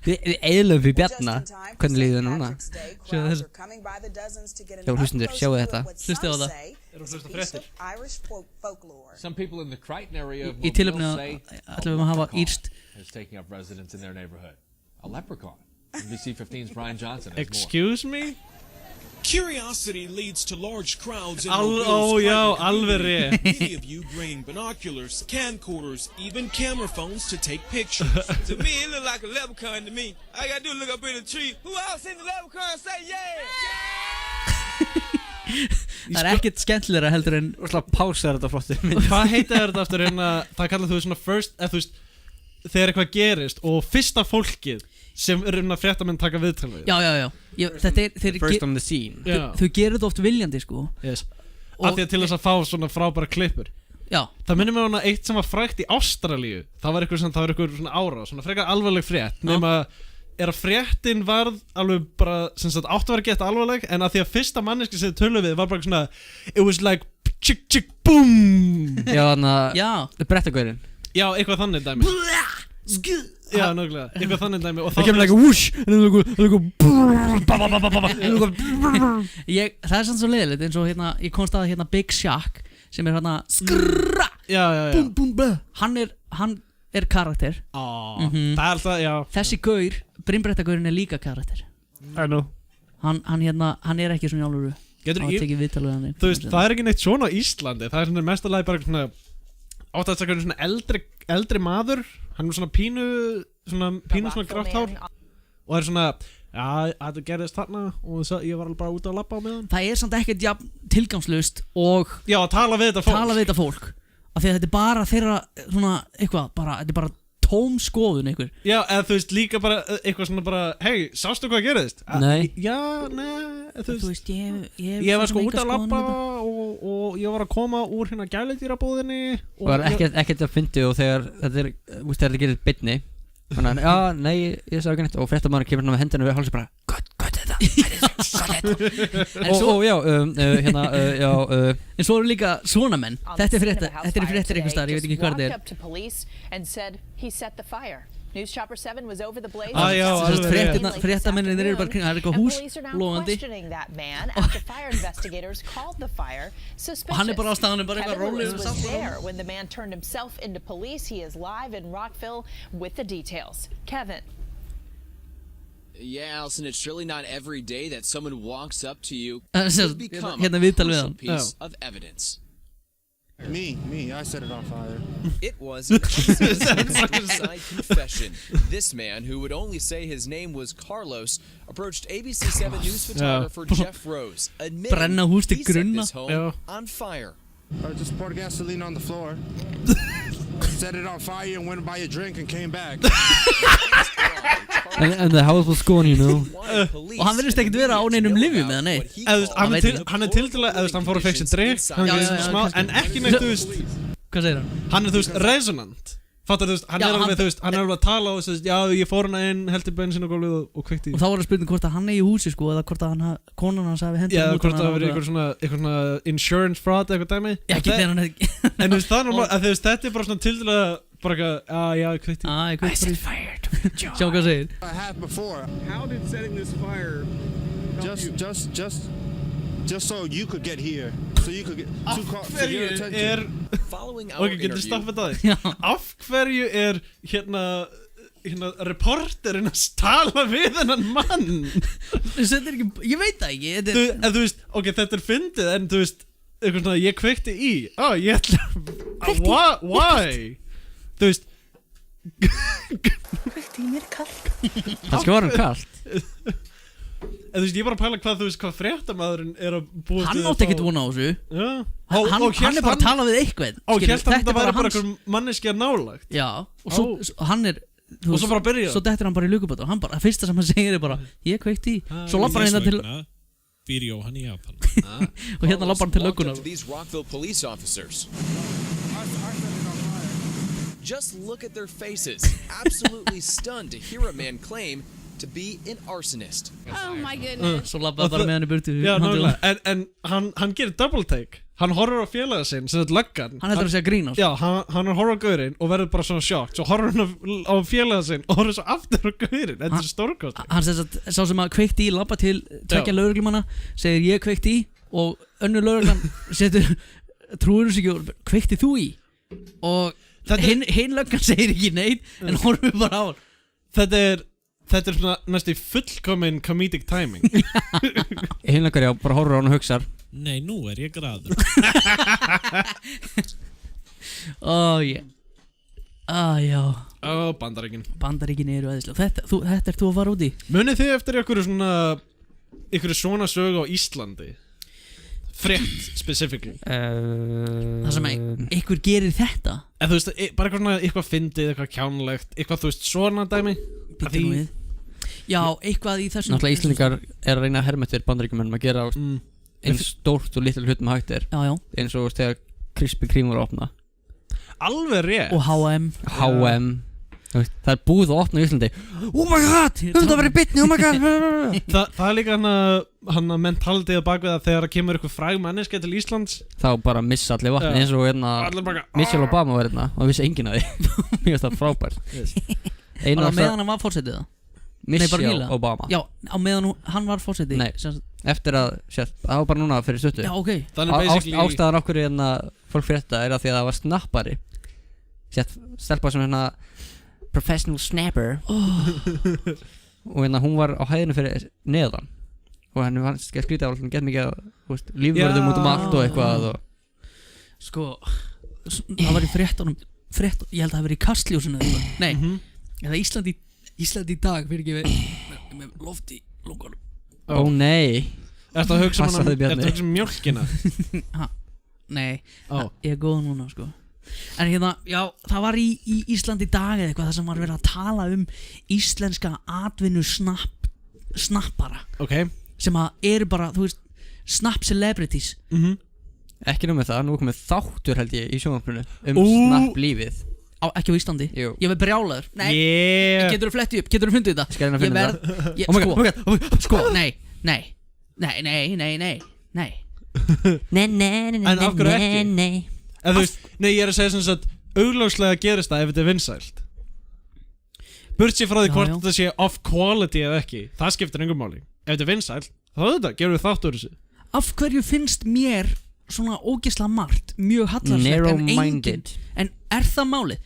Við eiginlegum fyrir Bjarna. Hvernig líður það núna? Sjáu þessu. Já, hlustundur, sjáu þetta. Hlustu á það. Erum við hlusta fréttir? Í tilöfni að ætlum við að hafa írst. NBC 15's Brian Johnson. Excuse me? Curiosity leads to large crowds in alveg rétt. Many of you bring binoculars, camcorders, even camera phones to take pictures. To me, it look like a leprechaun to me. I gotta do look up in the tree. Who else seen the leprechaun say yeah? Það er ekkert skemmtilegra heldur en pása þetta flottir. Hvað heitir þetta aftur það kallar þú svona first, eða þú veist þegar eitthvað gerist og fyrsta fólkið sem fréttamenn taka viðtal við. Já. Þetta er first on the scene. Þau gerir þetta oft viljandi sko. Yes. Af því að til þess að fá svona frábæra klippur. Já. Það minnir mig hana eitt sem var frægt í Ástralíu. Það var eitthvað svona ára, svona frekar alvarleg frétt. Nema að fréttin varð alveg bara sem sagt átt að vera gett alvarleg, en að því að fyrsta manneski sem þau töluðu við var bara svona it was like chick chick boom. Já, brettagaurin. Já, eitthvað þannig dæmi. Já, nákvæmlega, eitthvað þannig dæmi og það kemur like whoosh það er sann svo leiðilegt eins og hérna, ég komst að hérna Big Shaq sem er hérna skrrrra bum bum blah, hann er karakter. Það er alltaf, já. Þessi gaur, brimbrettagaurin er líka karakter. I know. Hann er ekki svona í alvöru. Þú veist, það er ekki neitt svona á Íslandi. Það er svona mestalagi bara svona áttæðstakar svona eldri maður. Hann er svona pínu svona grátt hár og er svona, já, þetta gerðist þarna og ég var alveg bara út að labba á meðan. Það er samt ekkert tilgangslaust og já, að tala við þetta fólk af því að þetta er bara þeirra svona eitthvað, þetta er bara tóm skoðun einhver. Já, eða þú veist líka bara eitthvað svona bara hei, sástu hvað gerðist? Nei. Já, nei, þú veist ég var sko út að labba og ég var að koma úr hérna gæludýrabúðinni og var ekkert að fyndi og þegar þetta gerir beinni þannig að, já, nei, ég sagði ekki neitt og fréttamaður kemur með hendina við hálsi bara Gott þetta og já, já en svo eru líka svona menn þetta er fréttir einhvers staðar, ég veit ekki hvað þetta er News Chopper 7 was over the blaze. Fréttamennir eru bara kring, það er eitthvað hús logandi. Og hann bara á staðanum bara eitthvað rólegur samt. When the man turned himself into police, he is live in Rockville with the details. Kevin. Yeah, Allison, it's surely not every day that someone walks up to you and become a crucial piece of evidence. Me, I set it on fire. It was an suicide confession. This man, who would only say his name was Carlos, approached ABC7 News photographer Jeff Rose, admitting he set his home on fire. I just poured gasoline on the floor, set it on fire, and went to buy a drink and came back. And the house was gone, you know. Og hann verðist ekkert vera á neinum lyfjum eða neitt. Hann er til dæla, hann fór að fekk sér drikk, en ekki neitt, þú veist. Hvað segir hann? Hann er, þú veist, resonant. Fattar, þú veist, hann er alveg, þú veist, hann er alveg að tala og þú veist, já, ég fór hana inn, heldur bensin og gólfið og kveikti í. Og þá var það spurning hvort að hann eigi húsi, sko, eða hvort að konan hans hafi hendið út. Já, hvort það hafi verið eitthvað svona insurance fraud eitthvað dæmi. Ekki þegar hann hefði. En þú veist, það er normal, að þú veist, þetta er bara svona til dæla, bara eitthvað, já, kveikti í. I set fire to the job. Sjá hvað segir. I had before. How did setting this fire just so you could get here, so you could get two cars for your attention. Ok, getur stoppað það? Af hverju hérna reporterinn að tala við hennan mann? Þetta er ekki, ég veit það ekki. En þú veist, ok, þetta er fyndið, en þú veist, eitthvað svona, ég kveikti í. Ég ætla, why? Þú veist, kveikti í mér kallt. Það var hann kallt. En þú veist, ég bara að pæla hvað, þú veist, hvað fréttamaðurinn er að búa til hann átti ekkert vona á þessu. Já. Hann er bara að tala við eitthvað. Og hélt hann þetta væri bara einhver manneskja nálagt. Já, og svo hann er, og svo bara byrja. Svo dettur hann bara í lukubötu og hann bara, fyrsta sem hann segir er bara, ég kveikti í. Svo lappar hann hérna til býr Jóhann í Japan. Og hérna lappar hann til löggunar. These Rockville police officers. Just look at their faces, absolutely stunned to hear a man claim to be an arsonist. Oh my goodness. Svo labbaði bara með hann í burtu. Já, náttúrulega, en hann gerir double take. Hann horfir á félaga sinn, sem þetta löggan. Hann heldur að segja grín á sig. Já, hann horfir á gaurinn og verður bara svona sjokkt. Svo horfir hann á félaga sinn og horfir svo aftur á gaurinn. Þetta er stórkost. Hann sá sem að kveikti í, labba til tveggja lögreglumanna, segir ég kveikti í og önnur lögreglan setur trúir þessu ekki og kveikti þú í? Og hinn löggan segir ekki neitt en horfir bara á hann. Þetta er svona næstu fullkominn comedic timing. Hinleikar já, bara horfur á hann og hugsar. Nei, nú er ég graður. Já. Bandaríkin. Bandaríkin eru aðeinslega. Þetta ert þú að fara út í? Munið þið eftir einhverju svona sögu á Íslandi? Frétt, specifically. Það sem einhver gerir þetta? Þú veist, bara eitthvað fyndið, eitthvað kjánlegt, eitthvað, þú veist, svona dæmi? Já, eitthvað í þessum. Náttúrulega Íslendingar er að reyna að herma eftir Bandaríkjumennum að gera eins stórt og lítil hlutum hægt er. Já. Eins og þegar Krispy Kreme voru að opna. Alveg rétt. Og H&M. Það er búið að opna í Íslandi. Oh my god, þetta var í bitni, oh my god. Það er líka hann að mentaldið bakvið að þegar það kemur eitthvað fræg manneska til Íslands þá bara missa allir vatni eins og Michelle Obama var hérna og það vissi enginn að því. Mér finnst það frábært. Var það meðan hann var fórsetið það? Michelle Obama. Já, á meðan hann var fórsetið. Nei, eftir að það var bara núna fyrir stuttu. Já, ok. Ástæðan okkur fólk fyrir þetta er að því að það var snappari. Stelpa sem hérna professional snapper og hún var á hæðinu fyrir neðan og henni var skrítið á alltaf gett mikið lífvörðum út allt og eitthvað Sko, það var í fréttunum ég held að það hafi verið í Kastljósinu Nei, það er Ísland í dag fyrir ekki með loft í lungunum. Ó nei. Ertu að hugsa um mjólkina? Nei, ég er góð núna sko. En hérna, já, það var í Íslandi í dag eða eitthvað þar sem var verið að tala íslenska atvinnu snappara sem að eru bara, þú veist, snapp celebrities. Ekki nú með það, nú er komið þáttur held ég í sjónvarpinu snapp lífið. Ekki á Íslandi? Jú. Ég verð brjálaður. Nei, getur þú flettið upp, getur þú fundið þetta? Skal ég finna þetta? Oh my god, sko, nei En af hverju ekki? En þú veist, nei, ég er að segja sem sagt augljóslega gerist það ef þetta er vinsælt. Burtséð frá því hvort þetta sé off quality eða ekki, það skiptir engum máli. Ef þetta er vinsælt, þá þetta, gerur við þáttur þessu. Af hverju finnst mér svona ógeðslega margt mjög hallarslegt en engin? En er það málið?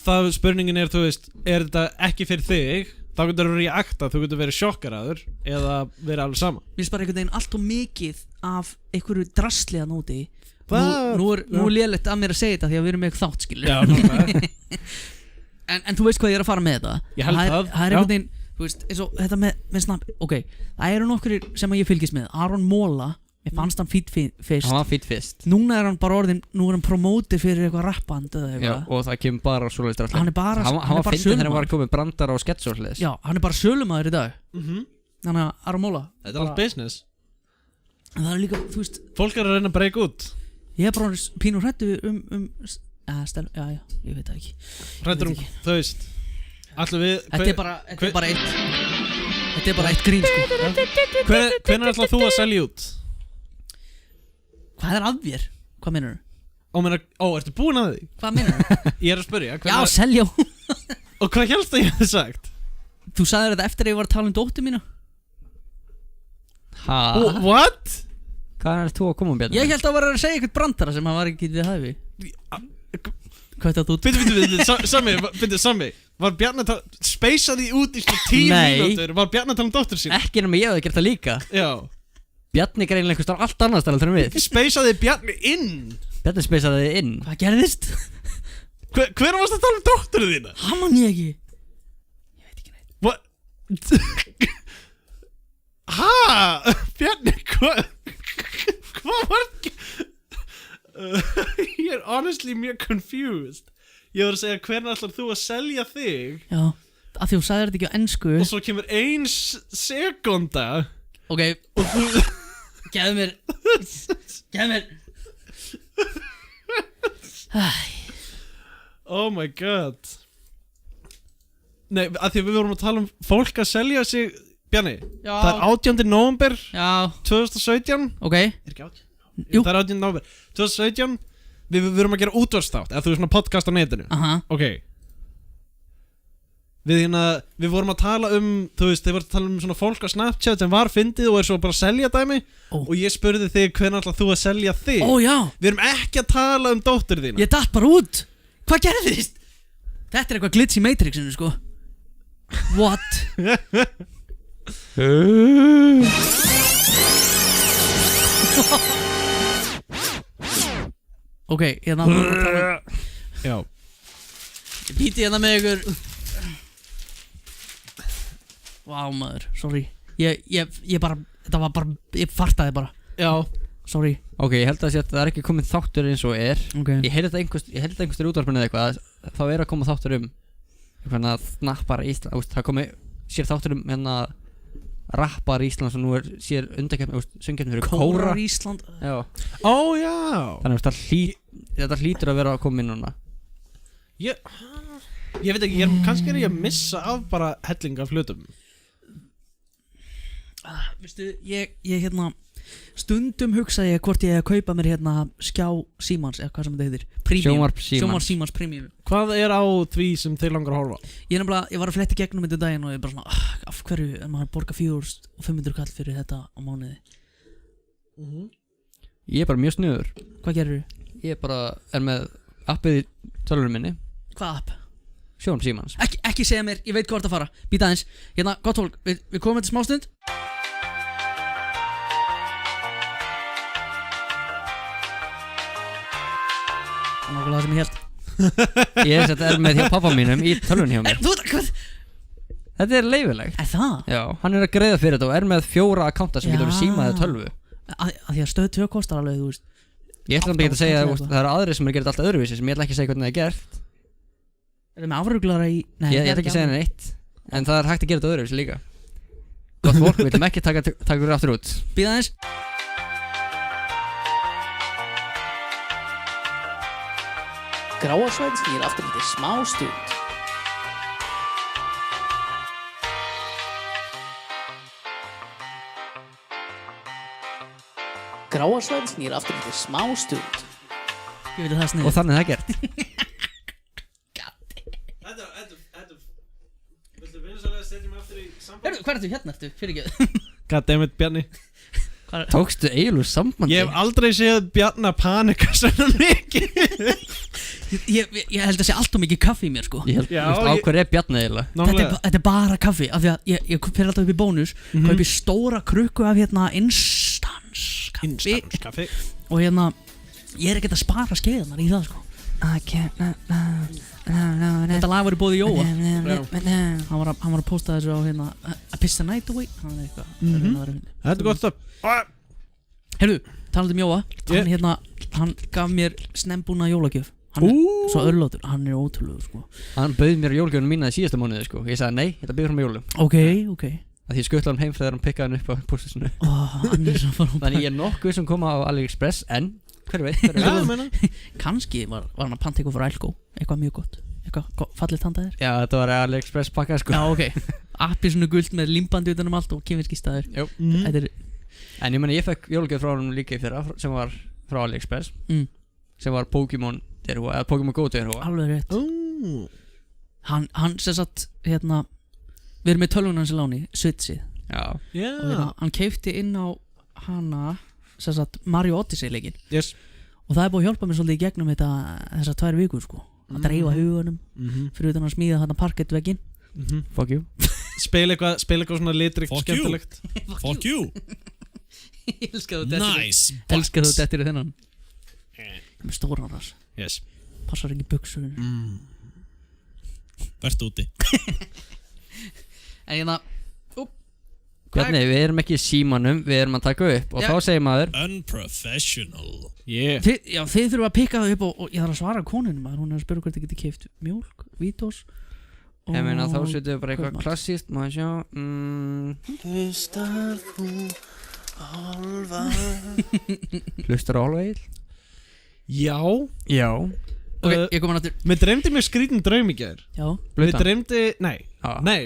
Það spurningin er, þú veist, er þetta ekki fyrir þig? Þá getur þú verið í akta, þú getur verið sjokkaraður eða verið alveg sama. Mér finnst bara einhvern veginn allt og mikið af einhverju drasliða nóti. Nú er lélegt að mér að segja þetta því að við erum með eitthvað þátt, skilur. Já, en þú veist hvað ég er að fara með þetta. Ég held það. Það er einhvern veginn, þú veist, eins og þetta með snapp. Ok, það eru nokkur sem ég fylgist með. Aron Mola, ég fannst hann fýtt fyrst. Hann var fýtt fyrst. Núna er hann bara orðin, nú er hann promótið fyrir eitthvað rappband eða eitthvað. Já, og það kemur bara svoleiðis drasli. Hann er bara Hann var fyndinn þegar hann var komið brandar á sketch og svoleiðis. Já, hann er bara sölumæður í dag. Þannig að Aron Mola. Þetta er allt business. En það er líka, þú veist, fólk er að reyna að breyka út. Ég er bara pínu hræddu já, ég veit það ekki. Hræddur þú veist. Þetta er bara eitt grín, sko. Hvenær ætlar þú að selja út? Hvað er að þér? Hvað meinar þú? Ertu búin að því? Hvað meinar þú? Ég er að spyrja. Já, selja. Og hvað helst það ég hef sagt? Þú sagðir þetta eftir að ég var að tala dóttur mína. What? Hvað er þú að koma Bjarni? Ég held að vera að segja eitthvað brandara sem hann var ekki við hæfi. Hvað er þetta út? Sami. Var Bjarni að tala, speysaði út í svona 10 mínútur. Var Bjarni að tala dóttur sín? Ekki nema ég hafði gert það líka. Já. Bjarni greinilega einhvers staðar allt annars staðar en við. Speysaði Bjarni inn? Bjarni speysaði inn. Hvað gerðist? Hver varst að tala dótturinn þína? Hann man ég ekki. Ég veit ekki neitt. What? Bjarni, hvað var ég er honestly mjög confused. Ég var að segja, hvernig ætlar þú að selja þig? Já, af því þú sagðir þetta ekki á ensku. Og svo kemur 1 sekúnda. Ok, og þú Gefðu mér Oh my god. Nei, af því við vorum að tala fólk að selja sig. Bjarni, já. Það er 18. nóvember 2017. Ok. Er ekki 18? Jú. Það er 18. nóvember 2017. Við vorum að gera útvarpsþátt. Eða þú er svona podcast á netinu. Ok. Við vorum að tala þú veist, þið voru að tala svona fólk á Snapchat sem var fyndið og er svo bara að selja dæmi. Og ég spurði þig, hvernig ætlar þú að selja þig? Já. Við erum ekki að tala dóttur þína. Ég datt bara út. Hvað gerðist? Þetta er eitthvað glitch í Matrixinu, sko. What? Ok, hérna Já. Ég píti hérna með ykkur. Vá maður, sorry. Ég bara, þetta var bara, ég fartaði bara. Já. Sorry. Ok, ég held að það er ekki komið þáttur eins og er. Ok. Ég heyrði þetta einhverstur útvarpinu eða eitthvað. Þá er að koma þáttur hérna snappar Ísland. Það komi sér þáttur hérna rappar Ísland sem nú sér undarkeppni söngkeppni fyrir Kóra Ísland. Já. Já. Þannig að þetta hlýtur að vera að koma inn núna. Ég veit ekki, kannski er ég að missa af bara helling af hlutum. Veistu, ég hérna stundum hugsa ég hvort ég að kaupa mér hérna skjá Símans eða hvað sem þetta heitir, Sjónvarp Símans Premium. Hvað er á því sem þið langar að horfa? Ég var að fletti gegnum þetta daginn og ég bara svona af hverju er maður að borga 4.500 kall fyrir þetta á mánuði? Ég er bara mjög snuður. Hvað gerirðu? Ég bara er með appið í tölvunum minni. Hvað app? Sjónvarp Símans. Ekki segja mér, ég veit hvað það fara. Býta aðeins, hérna, gott fólk, við komum þetta smástund. Nákvæmlega það sem ég held. Ég er með hjá pappa mínum í tölvun hjá mér. Hvað? Þetta er leyfilegt. Er það? Já, hann er að greiða fyrir þetta og er með 4 akkánta sem getur við símaðið tölvu. Að því að stöð 2 kostar alveg, þú veist, Ég ætla ekki að segja að það eru aðrir sem gera alltaf öðruvísi sem ég ætla ekki að segja hvernig það er gert. Er það með afruglara í... Nei, ég ætla ekki að segja neitt. En það er hægt að gera þetta öðruvísi líka. Gott fólk, við ætlum ekki að taka ykkur aftur út. Bíða aðeins. Gráarsvæðin snýr aftur eftir smá stund. Gráarsvæðin snýr aftur eftir smá stund. Ég veit að það snýr. Og þannig það gert. Viltu vinsalega setja mig aftur í samband? Hvað ertu hérna eftir? Fyrir ekki. Goddammit Bjarni. Tókstu Egil úr sambandi? Ég hef aldrei séð Bjarni að panika svona mikið. Ég held að sé allt og mikið kaffi í mér sko. Ég held á hverju er Bjarni eiginlega? Þetta er bara kaffi. Af því að ég fyrir alltaf upp í bónus. Kaupi stóra krukku af hérna Instans kaffi. Og hérna, ég er ekkert að spara skeiðanar í það sko. Þetta lag var í bóði Jóa. Hann var að posta þessu á hérna A Piss the Night Away. Þetta er gott að Heyrðu, talandi Jóa. Hann gaf mér snembúna jólagjöf. Hann er svo örlótur, hann er ótrúlegur sko. Hann bauð mér jólagjöfuna mína í síðasta mánuði sko. Ég sagði nei, þetta byrður frá mig jólum. Ok Því ég skuttla hann heim þegar hann pikkaði hann upp á póstusinu. Hann er svo frábær. Þannig ég er nokkuð sem koma á AliExpress. En, hver veit Kanski var hann að panta eitthvað frá Elko. Eitthvað mjög gott. Eitthvað fallið tandaðir. Já, þetta var AliExpress pakka sko. Já, ok. Appi svona guld með limbandi utan allt og kemurski staður. Jú. En ég meni, ég fekk jólagjöf frá hann líka í fyrra sem var frá AliExpress. Sem var Pokémon derhúa, eða Pokémon Go derhúa. Alveg rétt. Hann sem sagt, hérna, við erum með tölvuna hans í láni, Switchið. Já. Og hérna, hann keipti inn á hana, sem sagt, Mario Odyssey leikinn. Yes. Og það er búið að hjálpa mér svolítið í gegnum þessar 2 vikur sko. Að dreifa hugunum, fyrir utan að smíða þarna parkettvegginn. Fuck you. Spila eitthvað svona litrikt skemmtilegt. Fuck you. Ég elska þú dettir. Nice. Elska þú dettir í þennan. Með stóran rass. Yes. Passar ekki buxur. Vertu úti. En hérna Bjarni, við erum ekki í símanum, við erum að taka upp. Og þá segir maður Unprofessional. Þið þurfum að pikka það upp og ég þarf að svara konunum maður. Hún er að spyrja hvort þið getur keypt mjólk, Vítós. Ég meina þá setjum við bara eitthvað klassíst. Má ég sjá Hlustar þú álfa? Hlustar á álfa Egil? Já. Ok, ég kom hann aftur. Mér dreymdi mér skrítinn draum í gær. Já. Mér dreymdi, nei,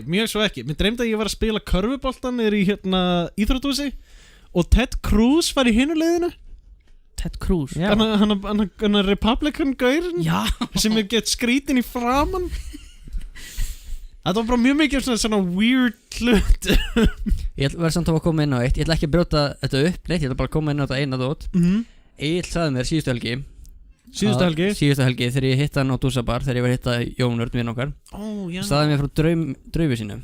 mjög svo ekki. Mér dreymdi að ég var að spila körfubolta niður í hérna íþróttahúsi og Ted Cruz var í hinu leiðinu. Ted Cruz? Já. Hann er Republican gaurin. Já. Sem er gett skrítinn í framann. Þetta var bara mjög mikið svona weird hlut. Ég verð samt að koma inn á eitt. Ég ætla ekki að brjóta þetta upp neitt. Ég ætla bara að koma inn á þetta eina dót. Egil sagði mér síðustu helgi þegar ég hitta hann á Dúsabar, þegar ég var að hitta Jónurd vinn okkar. Sagði mér frá draumi sínum.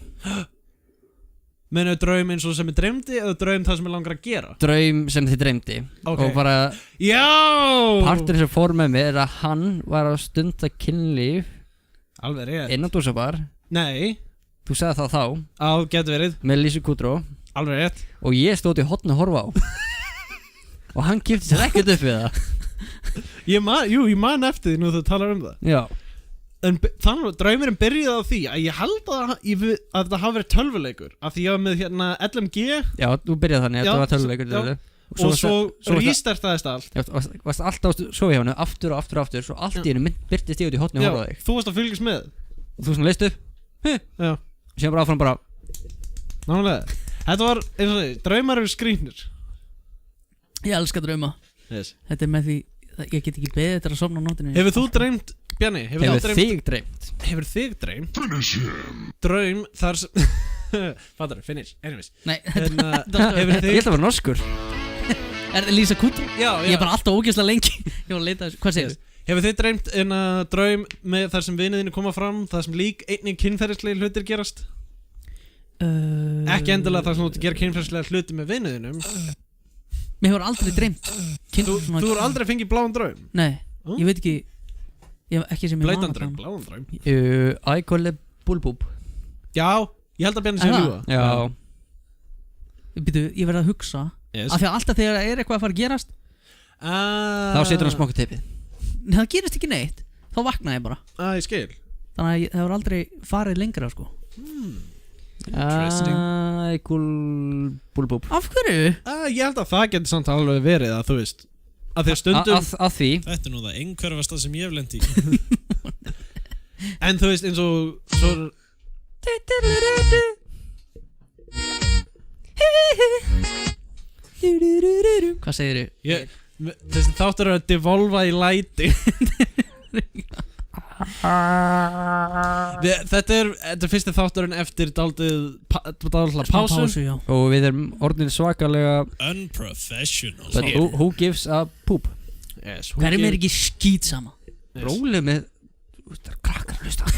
Meinaðu draum eins og sem ég dreymdi eða draum það sem ég langar að gera? Draum sem þið dreymdi. Og bara parturinn sem fór með mér er að hann var að stunda kynlíf Alveg rétt. Inn á Dúsabar. Nei. Þú sagði það þá. Getur verið. Með Lísu Kútró. Alveg rétt. Og ég stóð í horni að horfa á. Og hann kipti sér ekkert upp við það. Ég man eftir því nú þú talar um það. Já. En þannig að draumurinn byrjaði á því að ég held að þetta hafi verið tölvuleikur. Af því ég var með hérna LMG. Já, þú byrjaði þannig að þetta var tölvuleikur. Og svo restartaðist allt. Já, varst alltaf svo hjá hennu, aftur og aftur og aftur. Svo allt í hennu byrtist ég út í horni og horfa á þig. Þú varst að fylgjast með. Og þú svona leist upp. Já. Sér bara áfram bara. Nálega. Þetta var, eins og því, draumar eru skrýtnir. Ég elska drauma. Þetta er með því, ég get ekki beðið þetta að sofna á nótinu. Hefur þú dreymt, Bjarni? Hefur þig dreymt? Hefur þig dreymt? Draum þar sem Fattar, finish, anyways. Nei, hefur þig? Ég ætla að vera norskur. Er það Lísa Kútró? Já. Ég er bara alltaf ógeðslega lengi. Ég var að leita þessu, hvað segir þú? Hefur þið dreymt draum með þar sem viniðinu koma fram, þar sem lík einnig kynferðislega hlutir gerast? Ekki endilega þar sem þú ert að gera kynferðislega hluti með viniðinum. Mér hefur aldrei dreymt. Þú hefur aldrei fengið bláan draum? Nei, ég veit ekki. Ekki sem ég bláan draum. Ækole búlbúb. Já, ég held að Bjarni sé ljúga. Já. Býtu, ég verð að hugsa. Af því að alltaf þegar er eitthvað að fara að gerast Þá setur hann smokkutipið. Nei, það gerist ekki neitt. Þá vaknaði ég bara. Ég skil. Þannig að það hefur aldrei farið lengra sko. Interesting. Búlbúb. Af hverju? Ég held að það getur samt alveg verið að þú veist að þeir stundum að því. Þetta nú það einhverfasta sem ég hef lent í. En þú veist eins og svo Hvað segir þú? Þessi þáttur að devolva í læti. Þetta er fyrsti þátturinn eftir dálítið pásu. Og við erum orðin svakalega unprofessional. But who gives a poop? Yes, Hver er mér ekki skít sama? Róli með krakkar hlusta á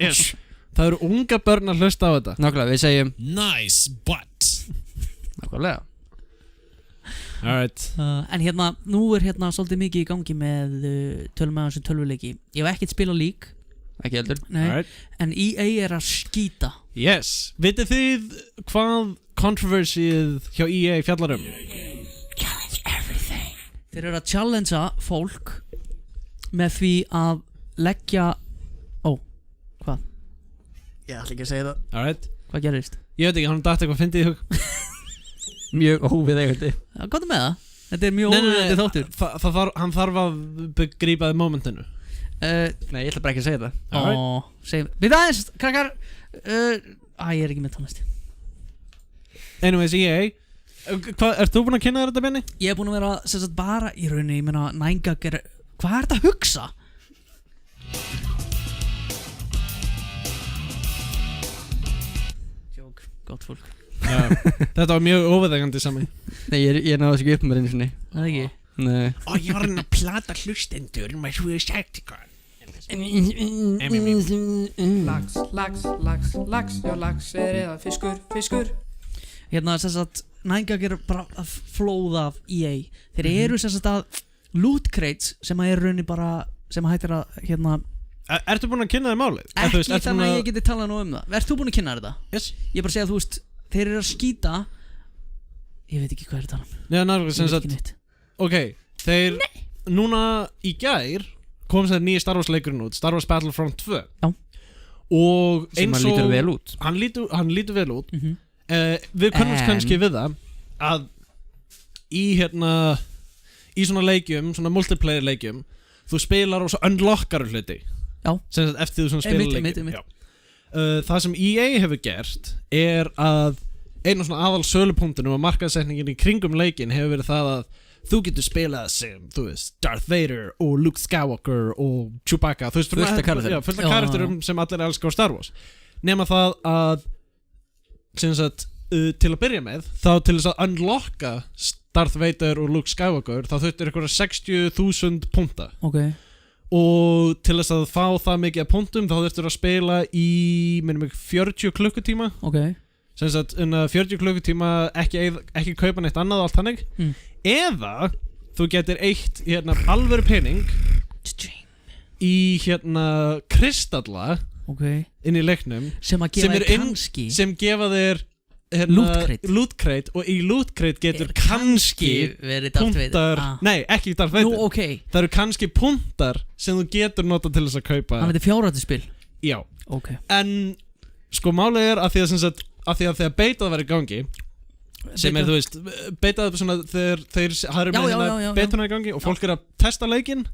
yes. Það eru unga börn að hlusta á þetta. Nákvæmlega, við segjum nice butt. Nákvæmlega. Alright. En hérna, nú er hérna svolítið mikið í gangi með tölvuleiki. Ég hef ekkert spilað League. Ekki heldur. Nei. Alright. En EA er að skýta. Yes. Vitið þið hvað controversyið hjá EA fjallar um? Challenge everything. Þeir eru að challengea fólk með því að leggja hvað? Ég ætla ekki að segja það. Alright. Hvað gerist? Ég veit ekki, hann datt eitthvað fyndið í hug. Mjög óviðeigandi. Já, hvað er með það? Þetta er mjög óviðeigandi þáttur. Hann þarf að begrípaði momentinu. Nei, ég ætla bara ekki að segja það. Við aðeins, krakkar. Ég er ekki með tónlist. Anyways, EA, ert þú búinn að kynna þér þetta, Benni? Ég er búinn að vera, sem sagt, bara í rauninni, ég meina, 9gag er, hvað er þetta að hugsa? Jók, gott fólk. Þetta var mjög óviðeigandi saman. Nei, ég náðu þessu ekki upp með einu sinni. Það ekki? Nei. Ég var að plata hlustendur með svo sagt ykkur. Lax, já lax er eða fiskur. Hérna, sem sagt, 9gag er bara að flóða af EA. Þeir eru sem sagt að loot crates sem að er rauninni bara, sem að hættir að, hérna. Ertu búinn að kynna þér málið? Ekki þannig að ég geti talað nú um það. Ert þú búinn að kynna þér þetta? Yes. Ég bara segja að þú veist, þeir eru að skýta. Ég veit ekki hvað er að tala um. Nei, náttúrulega sem sagt. Ok, þeir núna í gær kom sem nýja Star Wars leikurinn út, Star Wars Battlefront 2. Já. Og eins og sem hann lítur vel út. Hann lítur vel út. Við kunnumst kannski við það að í svona leikjum, svona multiplayer leikjum, þú spilar og svo unlockar hluti. Já. Sem sagt eftir þú svona spilar leikjum. Einmitt. Það sem EA hefur gert er að einu svona aðal sölupunktinu og markaðsetningin í kringum leikin hefur verið það að þú getur spilað sem, þú veist, Darth Vader og Luke Skywalker og Chewbacca, þú veist, fullt af karakterum sem allir elskar á Star Wars. Nema það að sem sagt, til að byrja með, þá til þess að unlocka Darth Vader og Luke Skywalker, þá þurftir ykkur 60.000 punta. Ok. Og til þess að fá það mikið af punktum þá þurftir að spila í 40 klukkutíma. Ok. Sem sagt, 40 klukkutíma ekki kaupa neitt annað og allt þannig. Eða þú getur eitt alvöru pening í kristalla inn í leiknum sem að gefa þér kannski sem gefa þér loot crate og í loot crate getur kannski puntar nei, ekki Darth Vader. Nú, okay. Það eru kannski puntar sem þú getur nota til þess að kaupa. Það er fjárhættuspil. Já. Okay. En sko málið er að því að þegar beitað var í gangi sem er, þú veist, beitað svona þeir hafa með beituna í gangi og fólk er að testa leikinn,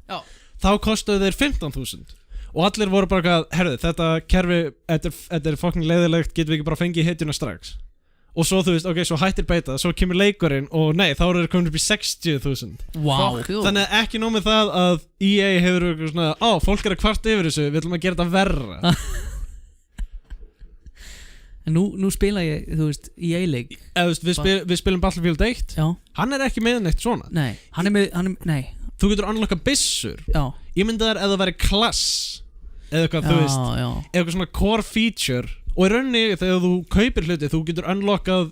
þá kostuðu þeir 15.000 og allir voru bara að, herðu, þetta kerfi þetta er fucking leiðilegt, getum við ekki bara fengið hitjuna strax. Og svo þú veist, ok, svo hættir beitað, svo kemur leikurinn og nei, þá eru þeir komin upp í 60.000. Wow. Þannig að ekki nóg með það að EA hefur eitthvað svona, fólk er að kvarta yfir þessu, við ætlum að gera þetta verra. En nú spila ég, þú veist, EA-leik. Við spilum Battlefield 1. Já. Hann er ekki með neitt svona. Nei, nei. Þú getur unlocka byssur. Já. Ég myndi þar ef það væri klass eða eitthvað, þú veist, eða eitthvað svona core feature. Og í rauninni, þegar þú kaupir hluti, þú getur unlockað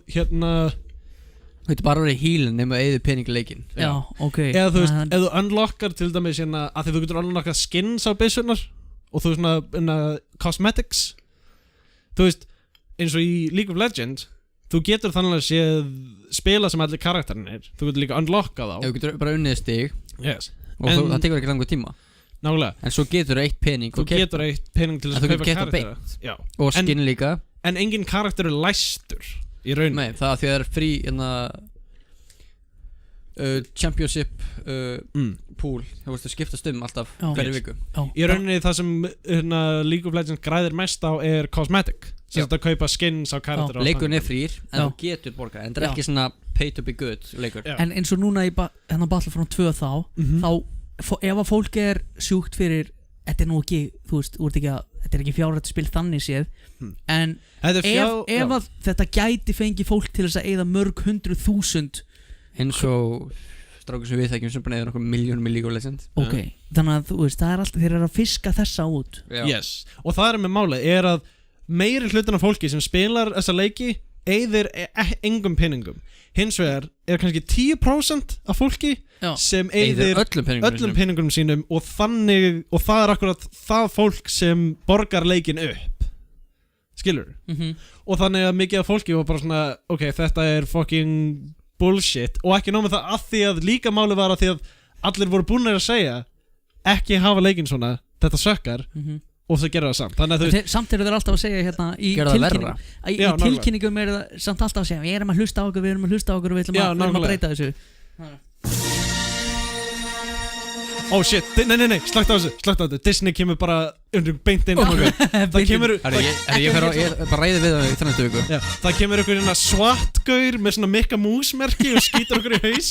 Þú getur bara verið heal nema eða peninguleikin. Já, ok. Eða þú veist, ef þú unlockar til dæmis að því þú getur unlockað skins á byssunar og þú veist cosmetics. Þú veist, eins og í League of Legends þú getur þannig að séð spila sem allir karakterinir. Þú getur líka unlocka þá. Þú getur bara unnið stig. Yes. Og það tekur ekki langur tíma. Nálega. En svo getur eitt pening. Þú getur eitt pening til þess að kaupa karaktera. Já. Og skin líka. En engin karakter læstur í rauninni. Nei, það því að það er frí championship pool. Þú veist að skiptast alltaf hverju viku. Í rauninni það sem League of Legends græðir mest á er cosmetic. Sem þetta kaupa skins á karakter. Leikurinn er frýr, en þú getur borgað. En það er ekki svona pay to be good leikur. En eins og núna í Battlefront 2 þá ef að fólk er sjúkt fyrir þetta nú ekki, þú veist, þetta er ekki fjárhætt spil þannig séð en ef að þetta gæti fengi fólk til þess að eyða mörg 100.000 eins og strákur sem við þekkjum sem bara eyða nokkuð miljónum í League of Legends þannig að þú veist, það er alltaf, þeir eru að fiska þessa út Yes, og það er með málið er að meiri hlutin af fólki sem spilar þessa leiki eyðir engum peningum hins vegar er kannski 10% af fólki sem eyðir öllum peningunum sínum og það er akkurat það fólk sem borgar leikin upp skilur og þannig að mikið af fólki var bara svona ok, þetta er fucking bullshit og ekki nóg með það að því að líka máli var að því að allir voru búin að segja ekki hafa leikin svona, þetta sökkar og það gerir það samt þannig að samt eru þeir alltaf að segja hérna í tilkynningum er það samt alltaf að segja við erum að hlusta á okkur, við ætlum að breyta þessu Oh shit, nei, slagt á þessu Disney kemur bara beint inn það kemur ég bara ræði við það í þennastu viku það kemur einhver SWAT-gaur með svona Mikka Mús-merki og skýtur okkur í haus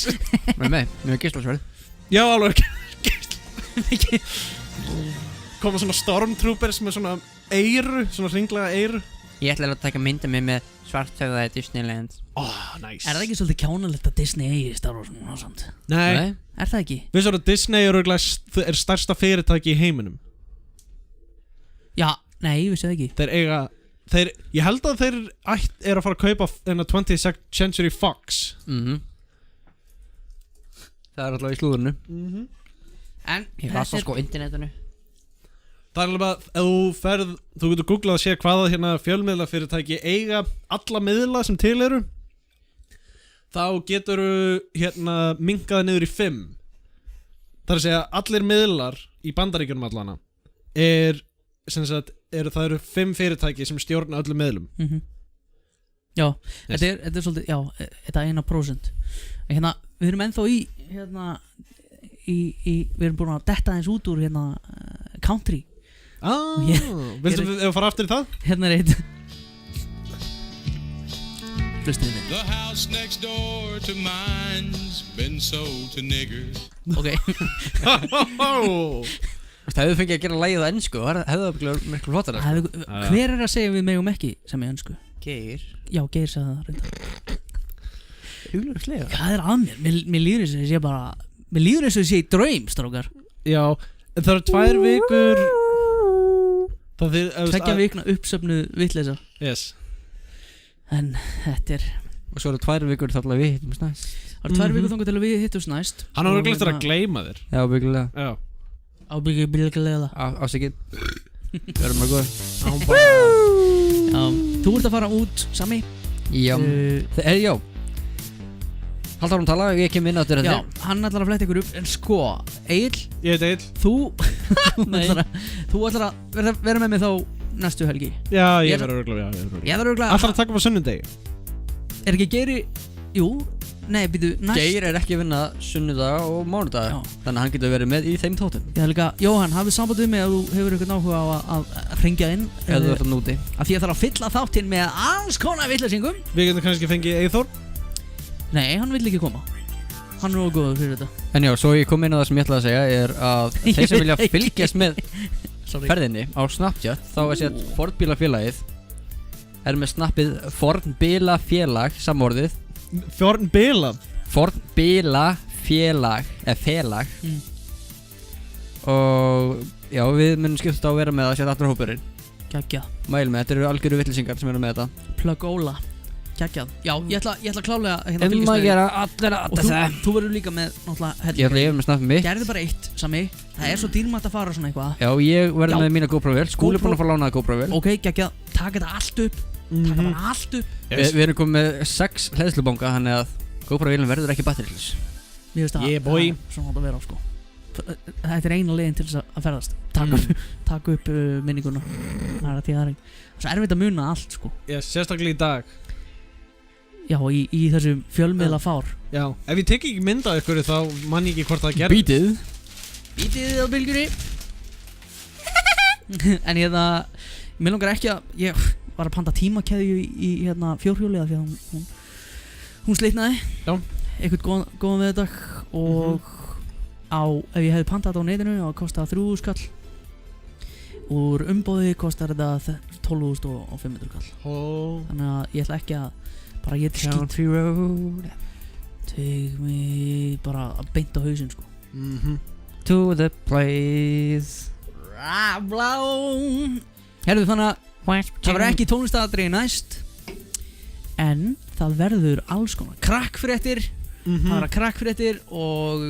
með geislarsverð já, alveg koma svona stormtroopers með svona eyru, svona hringlega eyru ég ætla að taka mynda mig með svarthöfða í Disneyland nice. Er það ekki svolítið kjánalegt að Disney eigi Star Wars og svona? Nei. Er það ekki? Við svo að Disney er stærsta fyrirtæki í heiminum Já, nei, ég vissi það ekki Þeir eiga ég held að þeir er að fara að kaupa 20th Century Fox Það er alltaf í slúðurnu En ég var svo sko internetinu Það er alveg að þú getur googlað að sé hvaða fjölmiðlafyrirtæki eiga alla miðla sem til eru þá getur minkaði niður í 5 það er að segja allir miðlar í Bandaríkjunum allana það eru 5 fyrirtæki sem stjórna öllum miðlum Já, þetta er svolítið þetta er 1% við erum ennþá við erum búin að detta eins út úr country viltu við fara aftur í það? Hérna er eitt Hlustu þið The house next door to mine's been sold to niggers Ok Það hefur fengið að gera lagið á ennsku það hefði miklu flottar Hver er að segja við megum ekki sem er ennsku? Geir Já, Geir sagði það reynda Huglegur slega Það er að mér líður eins og ég sé bara mér líður eins og ég sé í draum, strákar Já, en það eru 2 vikur 2 vikna uppsöfnuð vitleysa Yes En þetta er Og svo eru 2 vikur þá til að við hittumst næst Það eru 2 vikur þangað til að við hittumst næst Hann har örugglega eftir að gleyma þér Já, byggilega Ábyggilega Ásækið Við erum bara góð Þú ert að fara út, Sami Já Já Haldt árum tala, ég kem inn á þetta Já, hann ætlar að fletta ykkur upp En sko, Egill Ég heit Egill Þú ætlar að vera með mig þá næstu helgi Já, ég verður örugglega Ég verður örugglega Ætlar að taka upp á sunnudegi Er ekki Geiri Jú, nei, býtu Geir er ekki að vinna sunnudag og mánudag Þannig að hann getur verið með í þeim þáttum Ég ætla líka, Jóhann, hafið samband við mig að þú hefur ykkur náhuga á að hringja inn Ef þú ert að núti Af því ég þarf að fylla þáttinn með alls konar vitleysingum Við getum kannski fengið Eyþór Nei, hann vill ekki koma Hann er góður fyrir þetta En já, svo ég kom inn á það sem ég ætlaði að segja er að þeir sem vilja fylgjast með ferðinni á Snapchat þá er sér Fornbílafélagið er með snappið Fornbílafélag samorðið Fornbílafélag eða félag og já, við munum skipta á að vera með að setja allra hópurinn Kækja Mæl með, þetta eru algjöru vitleysingar sem eru með þetta Plugóla Kækjað. Já, ég ætla klálega að fylgjast með gera allir að og þú verður líka með náttúrulega Ég ætla að með snappið mitt Gerðu bara eitt, Sami Það er svo dýrmætt að fara svona eitthvað Já, ég verður með mína GoPro-vél Skúli er búin að fá lánaða GoPro-vél Ok, kækjað, taka þetta allt upp taka bara allt upp. Við erum komið með 6 hleðslubonga, þannig að GoPro-vélum verður ekki batterilus. Mér finnst það svona átt að vera á sko. Þetta eina leiðin til þess að ferðast. Taka upp minninguna. Það er að því að það er svo erfitt að muna allt sko. Sérstaklega í dag. Já, í þessu fjölmiðla fár. Já, ef ég tek ekki mynd af ykkur þá man ég ekki hvort það gerði. Bítið á bylgjunni. En mér langar ekki að ég var að panta tímakeðju í fjórhjóli af því að hún slitnaði. Já. Eitthvað góðan veðurdag og ef ég hefði pantað þetta á netinu þá kostaði 3.000 kall. Úr umboði kostar þetta 12.500 kall. Þannig að ég ætla ekki að bara geta Country road, take me bara beint á hausinn sko. To the place. Herðu, þannig að það verður ekki tónlistaratriði næst, en það verður alls konar krakkfréttir. Það verður krakkfréttir og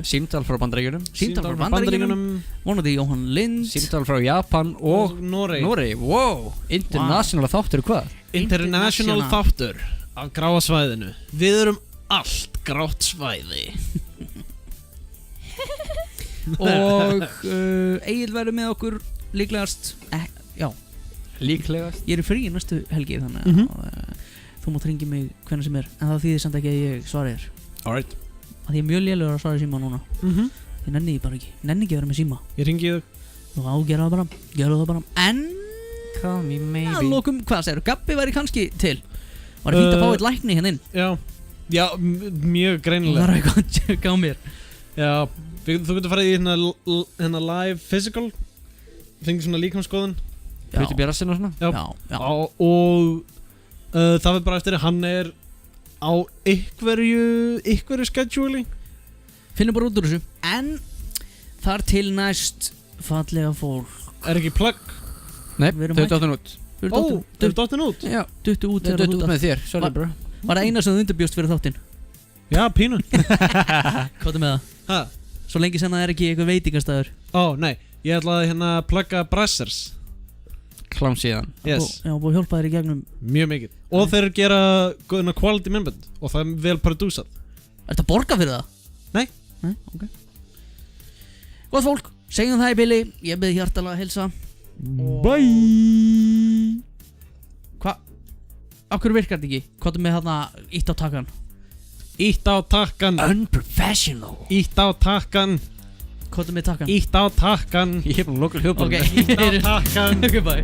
símtal frá Bandaríkjunum, vonandi Jóhann Lind, símtal frá Japan og Noregi. Wow, international þáttur hvað? International þáttur af gráa svæðinu. Við erum allt grátt svæði. Og Egill verður með okkur líklegast. Já, líklegast. Ég er frí næstu helgi þannig að þú mátt hringja mig hvenær sem en það þýðir samt ekki að ég svari þér. Alright. Að ég er mjög lélegur að svara síma núna. Ég nenni því bara ekki. Nenni ekki að vera með síma. Ég hringi þig. Já, gera það bara. En call me maybe. Að lokum, hvað segirðu? Gabbi væri kannski til. Var fínt að fá eitt lækni hérna inn. Já, mjög greinilega. Það er eitthvað að tjekka á mér. Já, þú getur farið í hérna live physical. Fengið svona líkamskoðun. Pretty björnasinn og svona. Já. Og það verður bara eftir að hann er á einhverju scheduling. Finnum bara út úr þessu. En þar til næst fallega fólk. Er ekki plugg? Nei, þau dottin út. Þau dottin út? Já, duttu út með þér, sorry bro. Var það eina sem þú undirbjóst fyrir þáttinn? Já, pínu. Hvað með það? Hæ? Svo lengi sem það er ekki eitthvað veitingastæður. Nei, ég ætlaði hérna að plugga Brassers. Klám síðan. Yes. Já, búið að hjálpa þér í gegnum. Mjög mikið. Og þeir gera quality myndband og það er vel prodúsað. Ertu að borga fyrir það? Nei, ok. Góð fólk, segjum það í bili. Ég bið hjartalega að heilsa. Bye. Hvað? Akkur virkar þetta ekki? Hvað er með þarna ítt á takkan? Ítt á takkan. Unprofessional. Ítt á takkan. Hvað er með takkan? Ítt á takkan. Ég hef búin að loka hljóðbólum. Ok, ítt á takkan. Ok, bye.